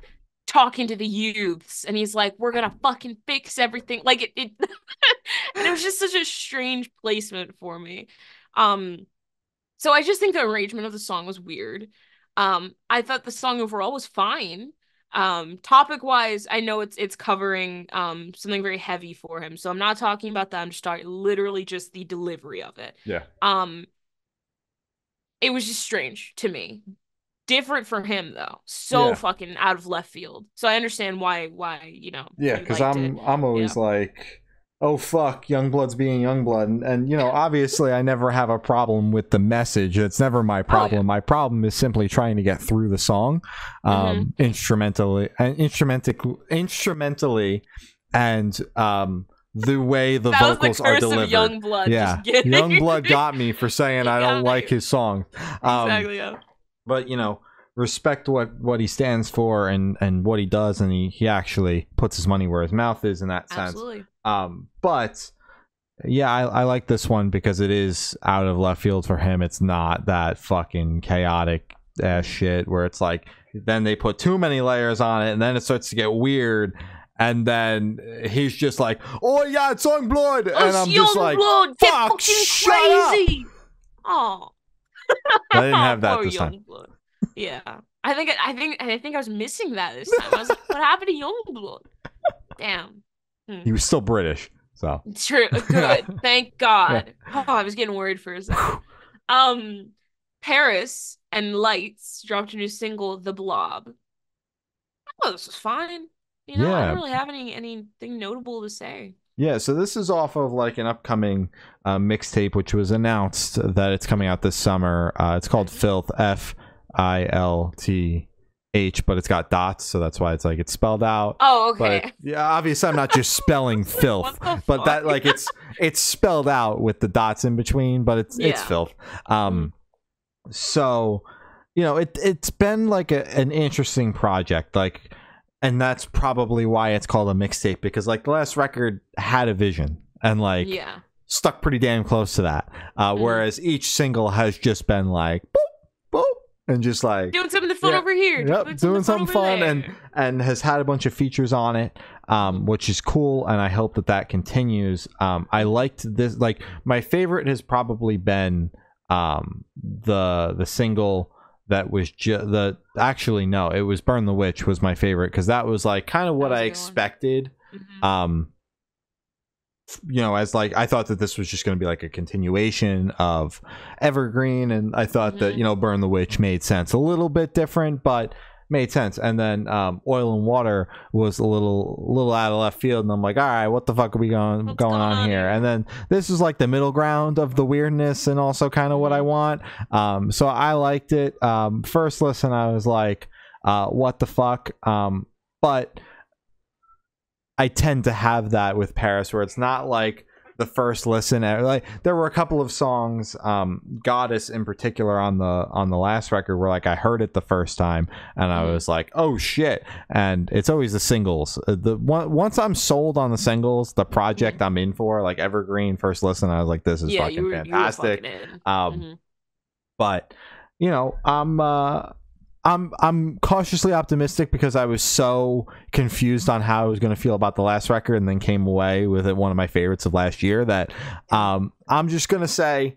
talking to the youths and he's like, we're gonna fucking fix everything. Like it and it was just such a strange placement for me. So I just think the arrangement of the song was weird. I thought the song overall was fine. Topic wise, I know it's covering something very heavy for him. So I'm not talking about that. I'm just talking literally just the delivery of it. Yeah. Um, it was just strange to me. Different for him though. So Yeah. fucking out of left field. So I understand why, Yeah, you because liked it. I'm Yeah. always like, oh fuck, Youngblood's being Youngblood, and you know, obviously, I never have a problem with the message. It's never my Oh yeah. problem. My problem is simply trying to get through the song, instrumentally, and the way the That was the vocals are curse of delivered. young blood. Yeah, Just kidding. Youngblood got me for saying He I don't got like you. his song. Exactly. Yeah. But you know, respect what he stands for and what he does, and he actually puts his money where his mouth is in that sense. Absolutely. But yeah, I like this one because it is out of left field for him. It's not that fucking chaotic ass shit where it's like then they put too many layers on it and then it starts to get weird. And then he's just like, "Oh yeah, it's on blood," and I'm just like, Youngblood, get "Fuck, fucking shut crazy." Oh, up!" I didn't have that poor this time. Youngblood. Yeah, I think I was missing that this time. I was like, "What happened to Youngblood?" Damn. He was still British, so True. Good. Thank God. Oh, I was getting worried for a second. Um, Paris and Lights dropped a new single, "The Blob." Oh, this was fine. I don't Yeah. really have anything notable to say. Yeah, so this is off of like an upcoming mixtape, which was announced that it's coming out this summer. It's called Filth, Filth, but it's got dots, so that's why it's spelled out. Oh, But okay. yeah, obviously I'm not just spelling filth, What the but that fuck? it's spelled out with the dots in between, but it's Yeah. filth. Mhm. So you know it's been like an interesting project, like, and that's probably why it's called a mixtape, because like the last record had a vision and like Yeah. stuck pretty damn close to that, whereas each single has just been like boop boop and just like Doing something fun over here. yep, doing something fun and has had a bunch of features on it, which is cool, and I hope that continues. I liked this, like my favorite has probably been the single that was actually no, it was Burn the Witch was my favorite, because that was like kind of what I expected. You know, as like I thought that this was just going to be like a continuation of Evergreen, and I thought that, you know, Burn the Witch made sense, a little bit different, but made sense. And then Oil and Water was a little out of left field, and I'm like, all right, what the fuck are we going on here? And then this is like the middle ground of the weirdness and also kind of what I want. So I liked it. First listen, I was like, what the fuck? But I tend to have that with Paris, where it's not like the first listen. Like there were a couple of songs, Goddess in particular on the last record, where like I heard it the first time and I was like, oh shit. And it's always the singles. Once I'm sold on the singles, the project I'm in for, like Evergreen first listen, I was like, this is fucking fantastic. But you know, I'm cautiously optimistic, because I was so confused on how I was going to feel about the last record, and then came away with it one of my favorites of last year, that I'm just going to say,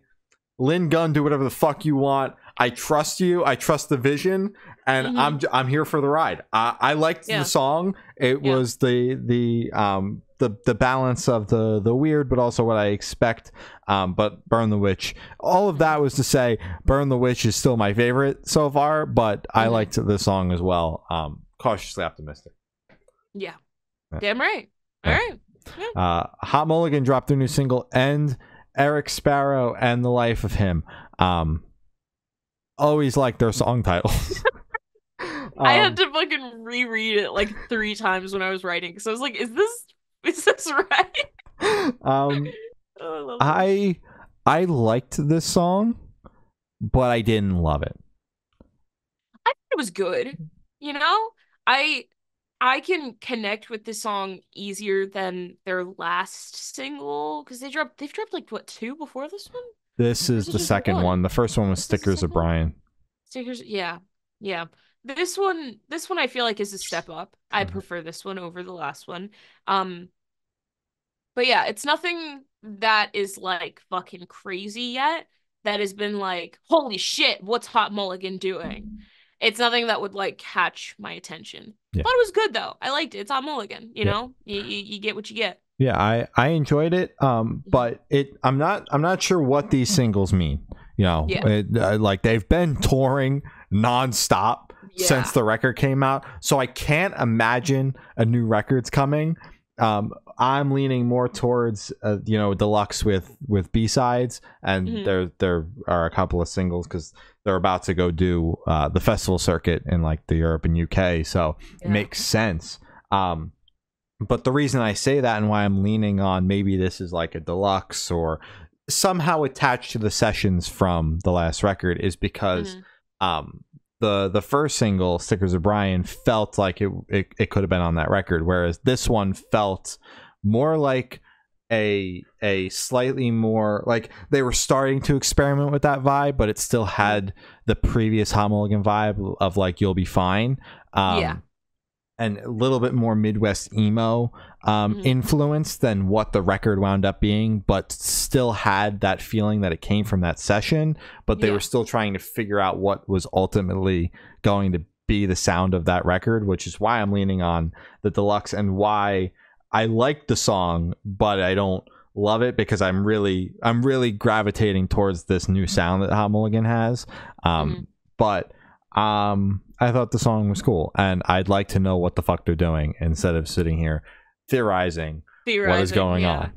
Lynn Gunn, do whatever the fuck you want. I trust you. I trust the vision, and I'm here for the ride. I liked the song. It was the balance of the weird, but also what I expect. But Burn the Witch, all of that was to say, Burn the Witch is still my favorite so far, but I liked the song as well. Cautiously optimistic. Yeah. Damn right. All right. Yeah. Hot Mulligan dropped their new single, and Eric Sparrow and the Life of Him. Always like their song titles. I had to fucking reread it like 3 times when I was writing, because I was like, is this right? I liked this song, but I didn't love it. I think it was good. You know, I can connect with this song easier than their last single, because they've dropped like what, 2 before this one? This is the second one. The first one was Stickers of Brian. Stickers, yeah. This one I feel like is a step up. I prefer this one over the last one. But yeah, it's nothing that is like fucking crazy yet. that has been like, holy shit, what's Hot Mulligan doing? It's nothing that would like catch my attention. Yeah. But it was good though. I liked it. It's Hot Mulligan. You know, you get what you get. Yeah, I enjoyed it. But I'm not sure what these singles mean. You know, like they've been touring nonstop since the record came out, so I can't imagine a new record's coming. I'm leaning more towards deluxe with B-sides, and there are a couple of singles because they're about to go do the festival circuit in like the Europe and UK, so it makes sense. But the reason I say that and why I'm leaning on maybe this is like a deluxe or somehow attached to the sessions from the last record is because the first single, Stickers of Brian, felt like it could have been on that record, whereas this one felt more like a slightly more like they were starting to experiment with that vibe, but it still had the previous Hot Mulligan vibe of like You'll Be Fine. And a little bit more Midwest emo influence than what the record wound up being, but still had that feeling that it came from that session, but they were still trying to figure out what was ultimately going to be the sound of that record, which is why I'm leaning on the deluxe and why I like the song, but I don't love it because I'm really gravitating towards this new sound that Hot Mulligan has. But I thought the song was cool, and I'd like to know what the fuck they're doing instead of sitting here theorizing what is going on.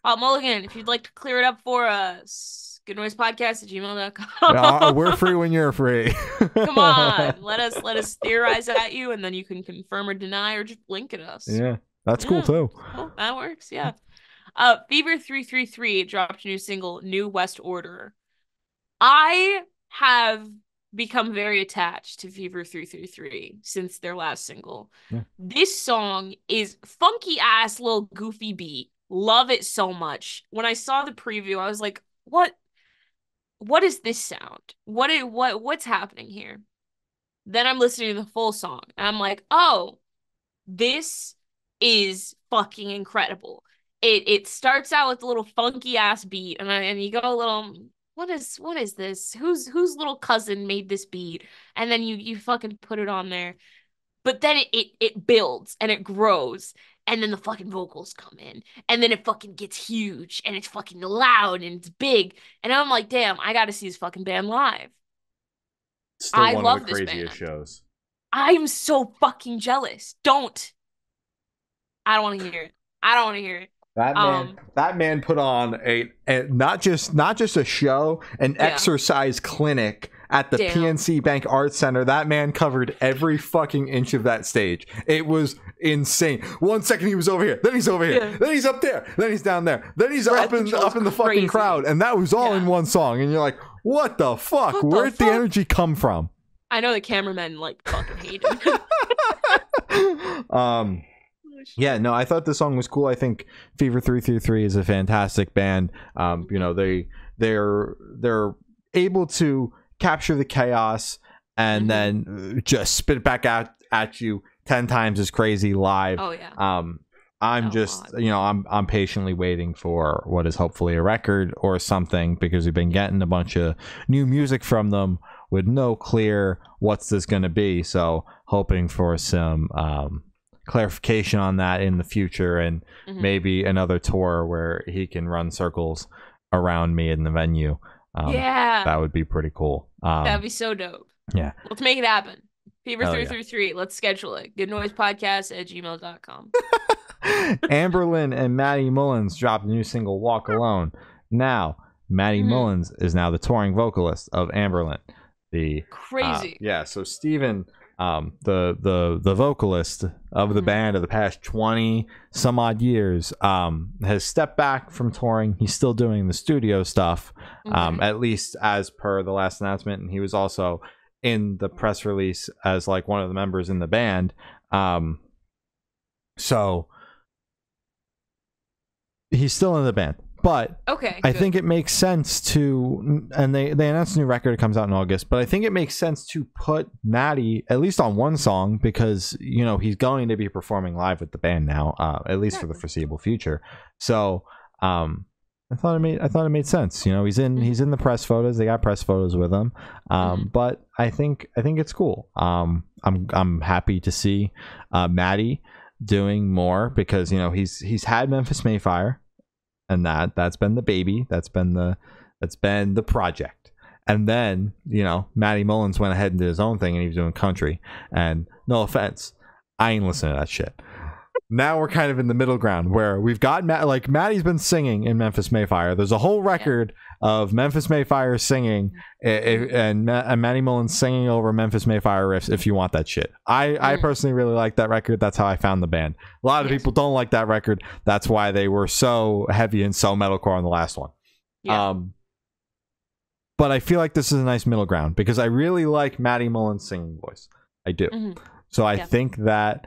Hot Mulligan, if you'd like to clear it up for us, goodnoisepodcast@gmail.com. We're free when you're free. Come on, let us theorize at you, and then you can confirm or deny or just blink at us. Yeah, that's cool too. Oh, that works. Yeah. Fever 333 dropped a new single, New West Order. I have become very attached to Fever 333 since their last single. This song is funky ass little goofy beat. Love it so much. When I saw the preview, I was like, what is this sound? What's happening here? Then I'm listening to the full song and I'm like, oh, this is fucking incredible. It starts out with a little funky ass beat and you go a little, what is this? Whose little cousin made this beat? And then you fucking put it on there. But then it builds and it grows. And then the fucking vocals come in. And then it fucking gets huge. And it's fucking loud and it's big. And I'm like, damn, I gotta see this fucking band live. Still I one love of the craziest shows. I'm so fucking jealous. I don't want to hear it. I don't want to hear it. That man put on a not just a show, an exercise clinic at the PNC Bank Arts Center. That man covered every fucking inch of that stage. It was insane. 1 second he was over here, then he's over here, then he's up there, then he's down there, then he's up in the fucking crowd, and that was all in one song. And you're like, what the fuck? Where'd the energy come from? I know the cameramen like fucking hate it. Yeah, no, I thought the song was cool. I think Fever 333 is a fantastic band. You know, they're able to capture the chaos and then just spit it back out at you 10 times as crazy live. Oh yeah. I'm patiently waiting for what is hopefully a record or something, because we've been getting a bunch of new music from them with no clear what's this going to be. So hoping for some clarification on that in the future, and maybe another tour where he can run circles around me in the venue. That would be pretty cool. That'd be so dope. Yeah, let's make it happen. Fever 333, let's schedule it. goodnoisepodcast@gmail.com. Amberlynn and Maddie Mullins dropped a new single, Walk Alone. Now Maddie Mullins is now the touring vocalist of Amberlynn. The crazy so Steven, the vocalist of the band of the past 20 some odd years, has stepped back from touring. He's still doing the studio stuff, at least as per the last announcement, and he was also in the press release as like one of the members in the band. So he's still in the band. But I think it makes sense to, and they announced a new record. It comes out in August, but I think it makes sense to put Maddie at least on one song, because, you know, he's going to be performing live with the band now, at least for the foreseeable future. So I thought it made sense. You know, he's in the press photos. They got press photos with him. But I think it's cool. I'm happy to see Maddie doing more because, you know, he's had Memphis Mayfire, and that's been the baby. That's been the project. And then, you know, Matty Mullins went ahead and did his own thing, and he was doing country. And no offense, I ain't listening to that shit. Now we're kind of in the middle ground where we've got Maddie's been singing in Memphis Mayfire. There's a whole record of Memphis Mayfire singing and Matty Mullins singing over Memphis Mayfire riffs if you want that shit. I personally really like that record. That's how I found the band. A lot of people don't like that record. That's why they were so heavy and so metalcore on the last one. Yeah. But I feel like this is a nice middle ground because I really like Matty Mullins' singing voice. I do. So I think that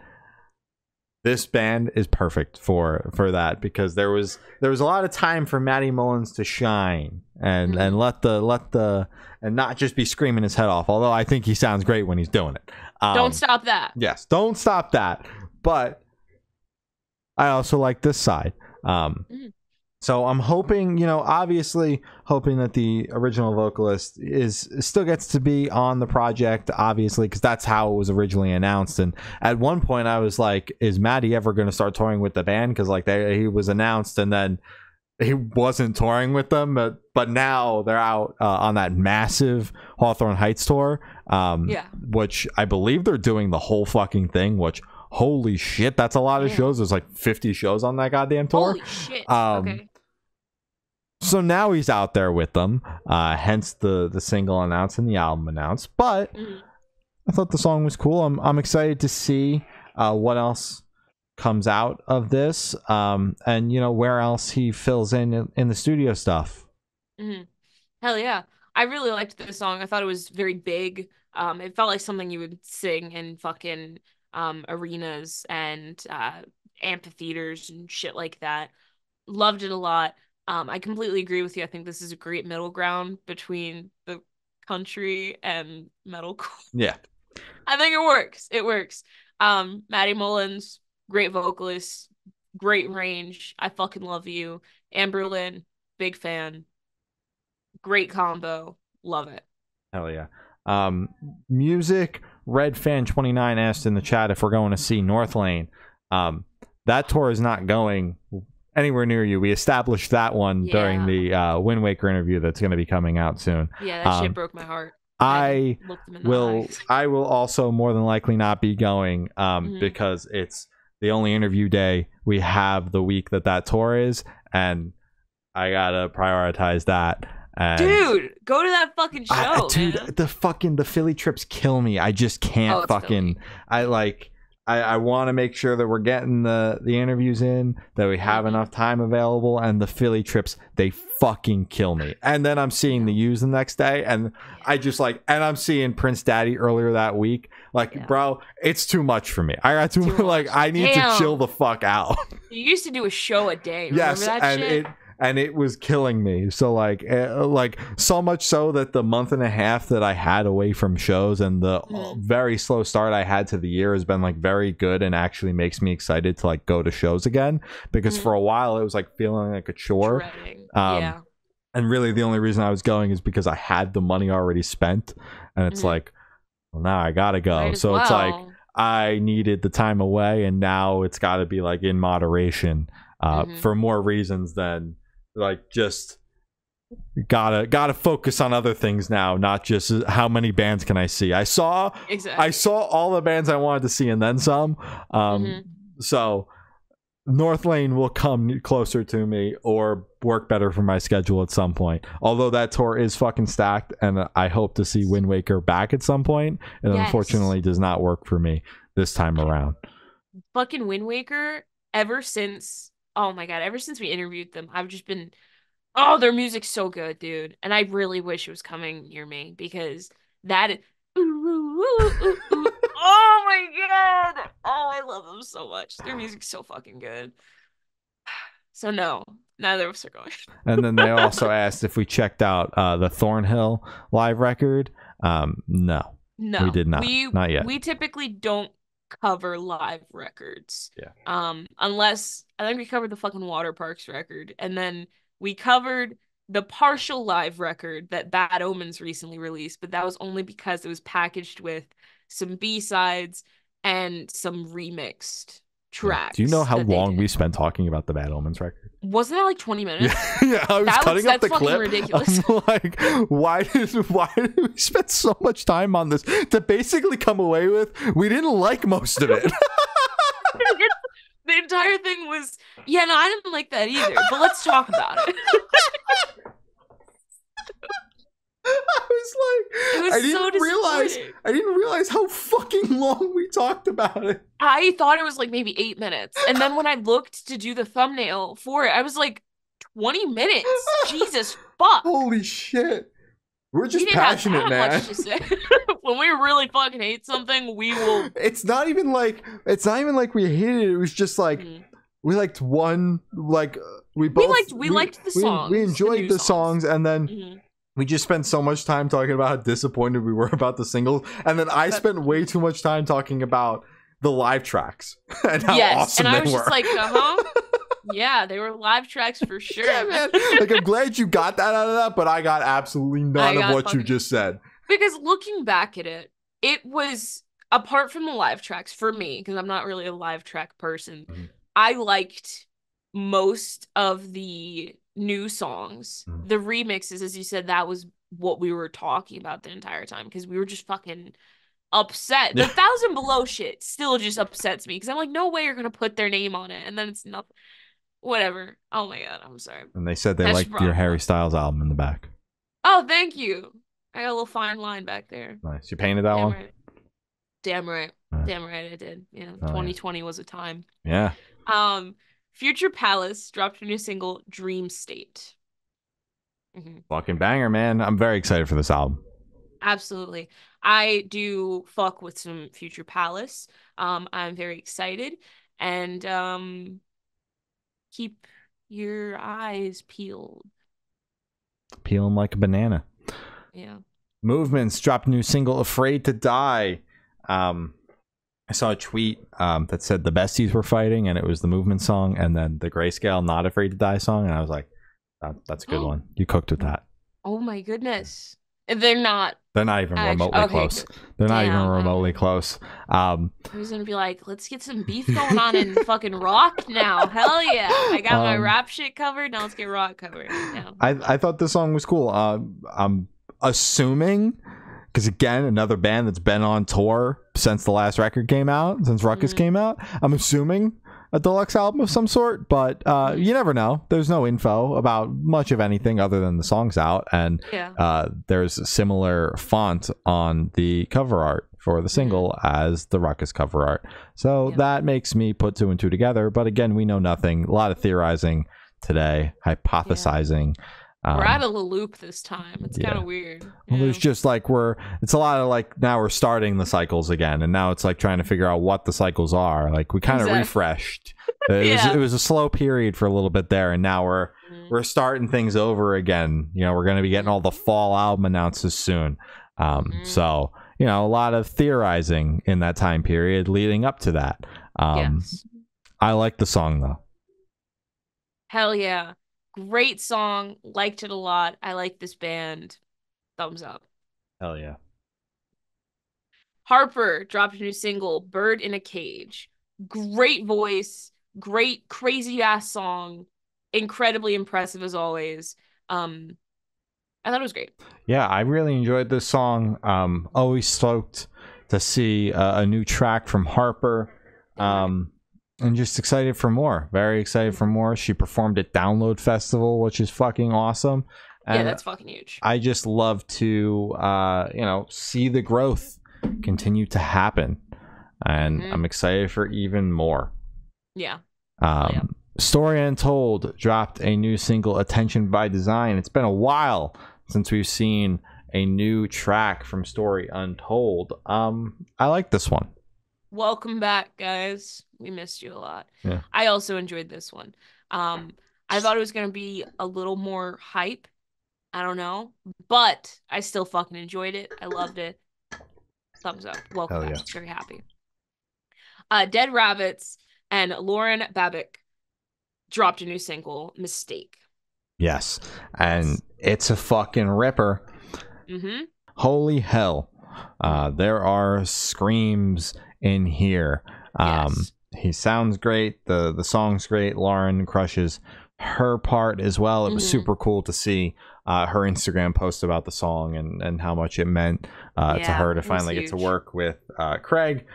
this band is perfect for that because there was a lot of time for Matty Mullins to shine and let the and not just be screaming his head off. Although I think he sounds great when he's doing it. Don't stop that. Yes, don't stop that. But I also like this side. So I'm hoping, you know, obviously hoping that the original vocalist still gets to be on the project, obviously, because that's how it was originally announced. And at one point I was like, is Maddie ever going to start touring with the band? Because like he was announced and then he wasn't touring with them, but now they're out on that massive Hawthorne Heights tour, which I believe they're doing the whole fucking thing, which holy shit, that's a lot of shows. There's like 50 shows on that goddamn tour. Holy shit. Okay. So now he's out there with them, hence the single announced and the album announced. But I thought the song was cool. I'm excited to see what else comes out of this, and you know where else he fills in the studio stuff. Hell yeah, I really liked this song. I thought it was very big. It felt like something you would sing in fucking arenas and amphitheaters and shit like that. Loved it a lot. I completely agree with you. I think this is a great middle ground between the country and metalcore. Yeah. I think it works. It works. Matty Mullins, great vocalist, great range. I fucking love you. Amberlynn, big fan. Great combo. Love it. Hell yeah. Music Red Fan 29 asked in the chat if we're going to see North Lane. That tour is not going anywhere near you. We established that one during the Wind Waker interview that's going to be coming out soon. Yeah, that shit broke my heart. I will also more than likely not be going because it's the only interview day we have the week that tour is, and I gotta prioritize that. And dude, go to that fucking show. Dude, the Philly trips kill me. I just can't fucking Philly. I want to make sure that we're getting the interviews in, that we have enough time available, and the Philly trips, they fucking kill me. And then I'm seeing the U's the next day, and I just and I'm seeing Prince Daddy earlier that week. Bro, it's too much for me. I got too much. I need to chill the fuck out. You used to do a show a day. Remember that shit? It was killing me. So so much so that the month and a half that I had away from shows and the very slow start I had to the year has been very good and actually makes me excited to go to shows again, because for a while it was feeling like a chore. And really the only reason I was going is because I had the money already spent, and it's well, now I gotta go. So it's I needed the time away, and now it's got to be in moderation for more reasons than just gotta focus on other things now, not just how many bands can I see. I saw all the bands I wanted to see and then some. So North Lane will come closer to me or work better for my schedule at some point, although that tour is fucking stacked, and I hope to see Wind Waker back at some point. It unfortunately does not work for me this time around. Fucking Wind Waker, ever since we interviewed them, I've just been, their music's so good, dude. And I really wish it was coming near me, because that is, oh my god, I love them so much. Their music's so fucking good. So no, neither of us are going. And then they also asked if we checked out the Thornhill live record. No, we did not. Not yet. We typically don't cover live records. Yeah. Unless I think we covered the fucking Water Parks record, and then We covered the partial live record that Bad Omens recently released, but that was only because it was packaged with some B-sides and some remixed tracks. Do you know how that they long did. we spent talking about the Bad Omens record? Wasn't that like 20 minutes? Yeah, I was cutting up the clip. Ridiculous. I'm like, why did we spend so much time on this to basically come away with we didn't like most of it? The entire thing was, yeah, no, I didn't like that either, but let's talk about it. I was like, I didn't realize how fucking long we talked about it. I thought it was like maybe 8 minutes. And then when I looked to do the thumbnail for it, I was like, 20 minutes? Jesus fuck. Holy shit. We're just passionate, man. Much to say. When we really fucking hate something, we will. It's not even like we hated it. It was just like we liked one, like we liked the songs. We enjoyed the songs, and then we just spent so much time talking about how disappointed we were about the singles, and then I spent way too much time talking about the live tracks and how awesome they were. And I was just like, yeah, they were live tracks for sure. Yeah, man. Like, I'm glad you got that out of that, but I got absolutely none of what you just said. Because looking back at it, it was, apart from the live tracks, for me, because I'm not really a live track person, I liked most of the new songs. The remixes, as you said, that was what we were talking about the entire time, because we were just fucking upset. The 1,000 Below shit still just upsets me, because I'm like, no way you're going to put their name on it, and then it's nothing. Whatever. Oh my god, I'm sorry. And they said they liked your Harry Styles album in the back. Oh, thank you. I got a little fine line back there. Nice. You painted that one? Right. Damn right. Damn right I did. Yeah. 2020 was a time. Yeah. Future Palace dropped a new single, Dream State. Fucking banger, man. I'm very excited for this album. Absolutely. I do fuck with some Future Palace. I'm very excited. And keep your eyes peeled. Peel them like a banana. Yeah. Movements dropped a new single, Afraid to Die. I saw a tweet that said the Besties were fighting, and it was the Movement song, and then the Grayscale Not Afraid to Die song, and I was like, that's a good one. You cooked with that. Oh my goodness. They're not even remotely close. They're not even remotely close. I was gonna be like, let's get some beef going on in fucking rock now. Hell yeah. I got my rap shit covered. Now let's get rock covered. Yeah. I thought this song was cool. I'm assuming, because again, another band that's been on tour since the last record came out, since Ruckus came out, I'm assuming a deluxe album of some sort, but you never know. There's no info about much of anything other than the songs out, and there's a similar font on the cover art for the single as the Ruckus cover art. So that makes me put two and two together, but again, we know nothing. A lot of theorizing today, hypothesizing. We're out of the loop this time. It's kind of weird. Well, there's just like it's a lot of like, now we're starting the cycles again, and now it's like trying to figure out what the cycles are. Like, we kind of refreshed. It was a slow period for a little bit there, and now we're starting things over again. You know, we're going to be getting all the fall album announcements soon. So, you know, a lot of theorizing in that time period leading up to that. I like the song though. Hell yeah. Great song. Liked it a lot. I like this band. Thumbs up. Hell yeah. Harper dropped a new single, Bird in a Cage. Great voice. Great crazy ass song. Incredibly impressive as always. I thought it was great. Yeah, I really enjoyed this song. Always stoked to see a new track from Harper. And just excited for more. Very excited for more. She performed at Download Festival, which is fucking awesome. And yeah, that's fucking huge. I just love to, see the growth continue to happen. And I'm excited for even more. Yeah. Story Untold dropped a new single, Attention by Design. It's been a while since we've seen a new track from Story Untold. I like this one. Welcome back, guys. We missed you a lot. Yeah. I also enjoyed this one. I thought it was going to be a little more hype. I don't know. But I still fucking enjoyed it. I loved it. Thumbs up. Welcome back. Yeah. Very happy. Dead Rabbits and Lauren Babic dropped a new single, Mistake. Yes, and it's a fucking ripper. Mm-hmm. Holy hell. There are screams in here. Yes. He sounds great. The song's great. Lauren crushes her part as well. It was super cool to see her Instagram post about the song and how much it meant to her to finally get to work with Craig.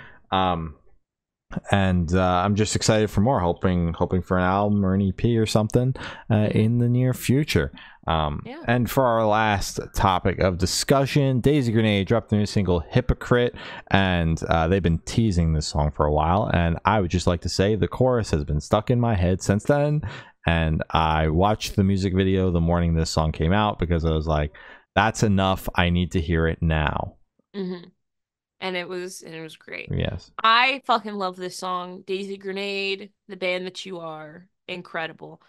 And I'm just excited for more, hoping for an album or an EP or something in the near future. And for our last topic of discussion, Daisy Grenade dropped their new single Hypocrite, and they've been teasing this song for a while, and I would just like to say the chorus has been stuck in my head since then, and I watched the music video the morning this song came out because I was like, that's enough, I need to hear it now. And it was great. Yes. I fucking love this song. Daisy Grenade, the band that you are, incredible.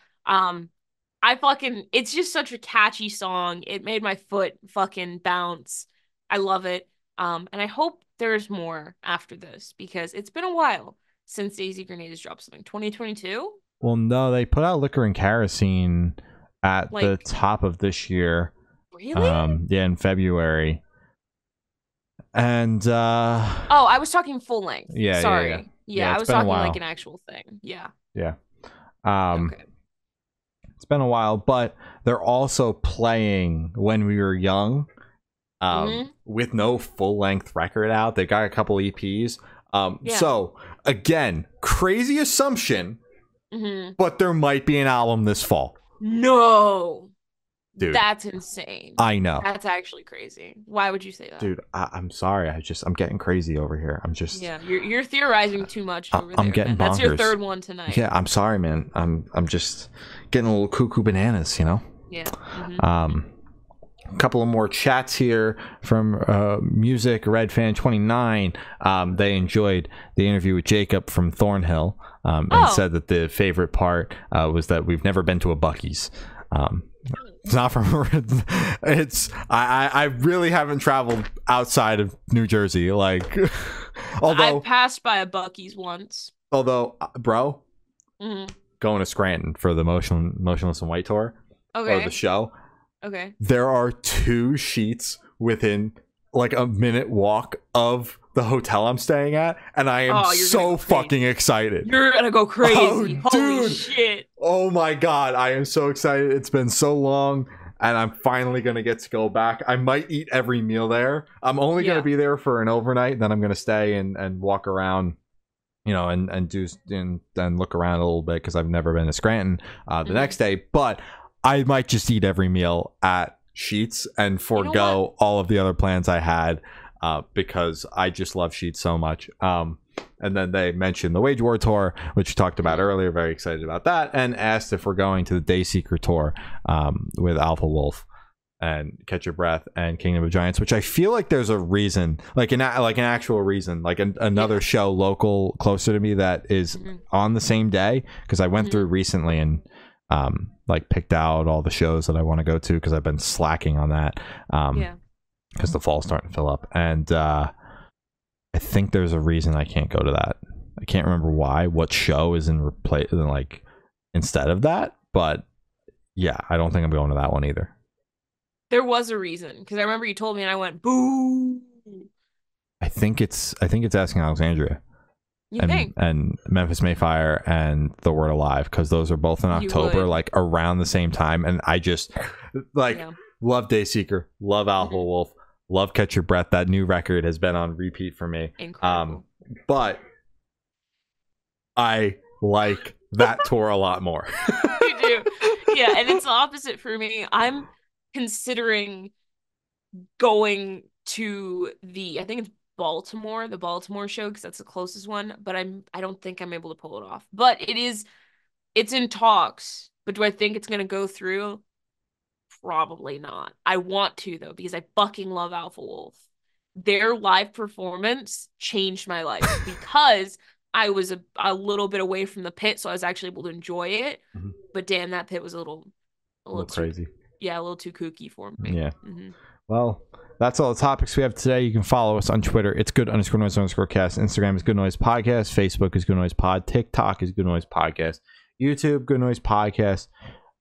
It's just such a catchy song. It made my foot fucking bounce. I love it. And I hope there's more after this because it's been a while since Daisy Grenade has dropped something. 2022? Well, no, they put out Liquor and Kerosene at the top of this year. Really? Yeah, in February. And I was talking full length. Yeah, sorry. Yeah, I was talking like an actual thing. Yeah. Okay. It's been a while, but they're also playing When We Were Young with no full length record out. They got a couple EPs. So again, crazy assumption, but there might be an album this fall. No. Dude, that's insane. I know. That's actually crazy. Why would you say that? Dude, I'm sorry. I'm getting crazy over here. I'm just you're theorizing too much over there. I'm getting bonkers. That's your third one tonight. Yeah, I'm sorry, man. I'm just getting a little cuckoo bananas, you know? Yeah. A couple of more chats here from Music Red Fan 29. They enjoyed the interview with Jacob from Thornhill and said that the favorite part was that we've never been to a Buc-ee's. It's not from I really haven't traveled outside of New Jersey, like although I passed by a Buc-ee's once. Although bro, going to Scranton for the Motionless in White tour or the show. Okay. There are 2 sheets within like a minute walk of the hotel I'm staying at, and I am so fucking excited. You're gonna go crazy. Holy dude. shit. Oh my god, I am so excited. It's been so long, and I'm finally gonna get to go back. I might eat every meal there. I'm only gonna be there for an overnight, then I'm gonna stay and walk around, you know, and look around a little bit because I've never been to Scranton the next day. But I might just eat every meal at Sheetz and forego all of the other plans I had because I just love Sheetz so much. And then they mentioned the Wage War tour, which we talked about earlier. Very excited about that, and asked if we're going to the Dayseeker tour with Alpha Wolf and Catch Your Breath and Kingdom of Giants, which I feel like there's a reason, like an actual reason, like another show local closer to me that is on the same day, because I went through recently and like picked out all the shows that I want to go to because I've been slacking on that because the fall's starting to fill up, and I think there's a reason I can't go to that. I can't remember what show is in like instead of that, but yeah, I don't think I'm going to that one either. There was a reason, because I remember you told me and I went boo. I think it's Asking Alexandria. And Memphis Mayfire and The Word Alive, because those are both in October, like around the same time, and I just love Dayseeker, love Alpha Wolf, love Catch Your Breath. That new record has been on repeat for me. Incredible. But I like that tour a lot more. You do. Yeah, and it's the opposite for me. I'm considering going to I think it's the Baltimore show, because that's the closest one, but I don't think I'm able to pull it off. But it's in talks. But do I think it's gonna go through? Probably not. I want to, though, because I fucking love Alpha Wolf. Their live performance changed my life because I was a little bit away from the pit, so I was actually able to enjoy it. But damn, that pit was a little crazy. Yeah, a little too kooky for me. Yeah. Well, that's all the topics we have today. You can follow us on Twitter. It's good_noise_cast. Instagram is Good Noise Podcast. Facebook is Good Noise Pod. TikTok is Good Noise Podcast. YouTube, Good Noise Podcast.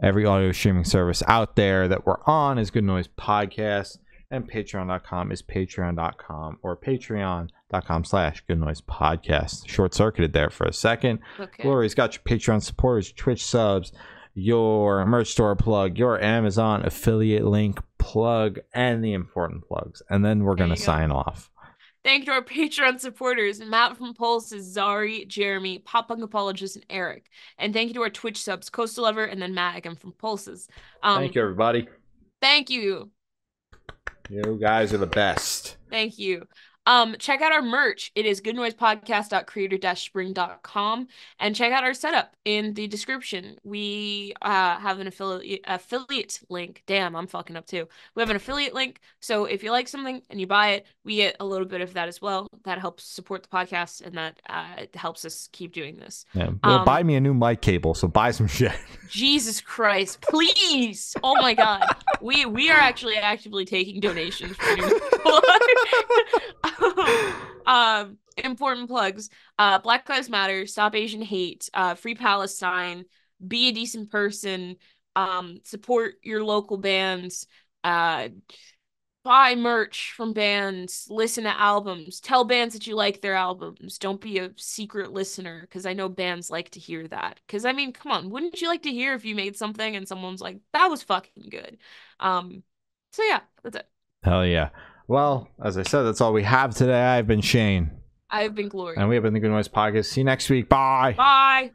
every audio streaming service out there that we're on is Good Noise Podcast, and patreon.com is patreon.com or patreon.com/Good Noise Podcast. Short-circuited there for a second. Okay. Glory's got your Patreon supporters, Twitch subs, your merch store plug, your Amazon affiliate link plug, and the important plugs. And then we're going to sign off. Thank you to our Patreon supporters, Matt from Pulses, Zari, Jeremy, Pop Punk Apologist, and Eric. And thank you to our Twitch subs, Coastal Lover, and then Matt again from Pulses. Thank you, everybody. Thank you. You guys are the best. Thank you. Check out our merch. It is goodnoisepodcast.creator-spring.com, and check out our setup in the description. We have an affiliate link. Damn, I'm fucking up too. We have an affiliate link, so if you like something and you buy it, we get a little bit of that as well. That helps support the podcast, and that helps us keep doing this. Yeah, well, buy me a new mic cable, so buy some shit. Jesus Christ, please! Oh my god, we are actually actively taking donations for new important plugs. Black Lives Matter, Stop Asian Hate, Free Palestine, be a decent person, support your local bands, buy merch from bands, listen to albums, tell bands that you like their albums. Don't be a secret listener, because I know bands like to hear that. Because I mean, come on, wouldn't you like to hear if you made something and someone's like, that was fucking good? So yeah, that's it. Hell yeah. Well, as I said, that's all we have today. I've been Shane. I've been Glory. And we have been the Good Noise Podcast. See you next week. Bye. Bye.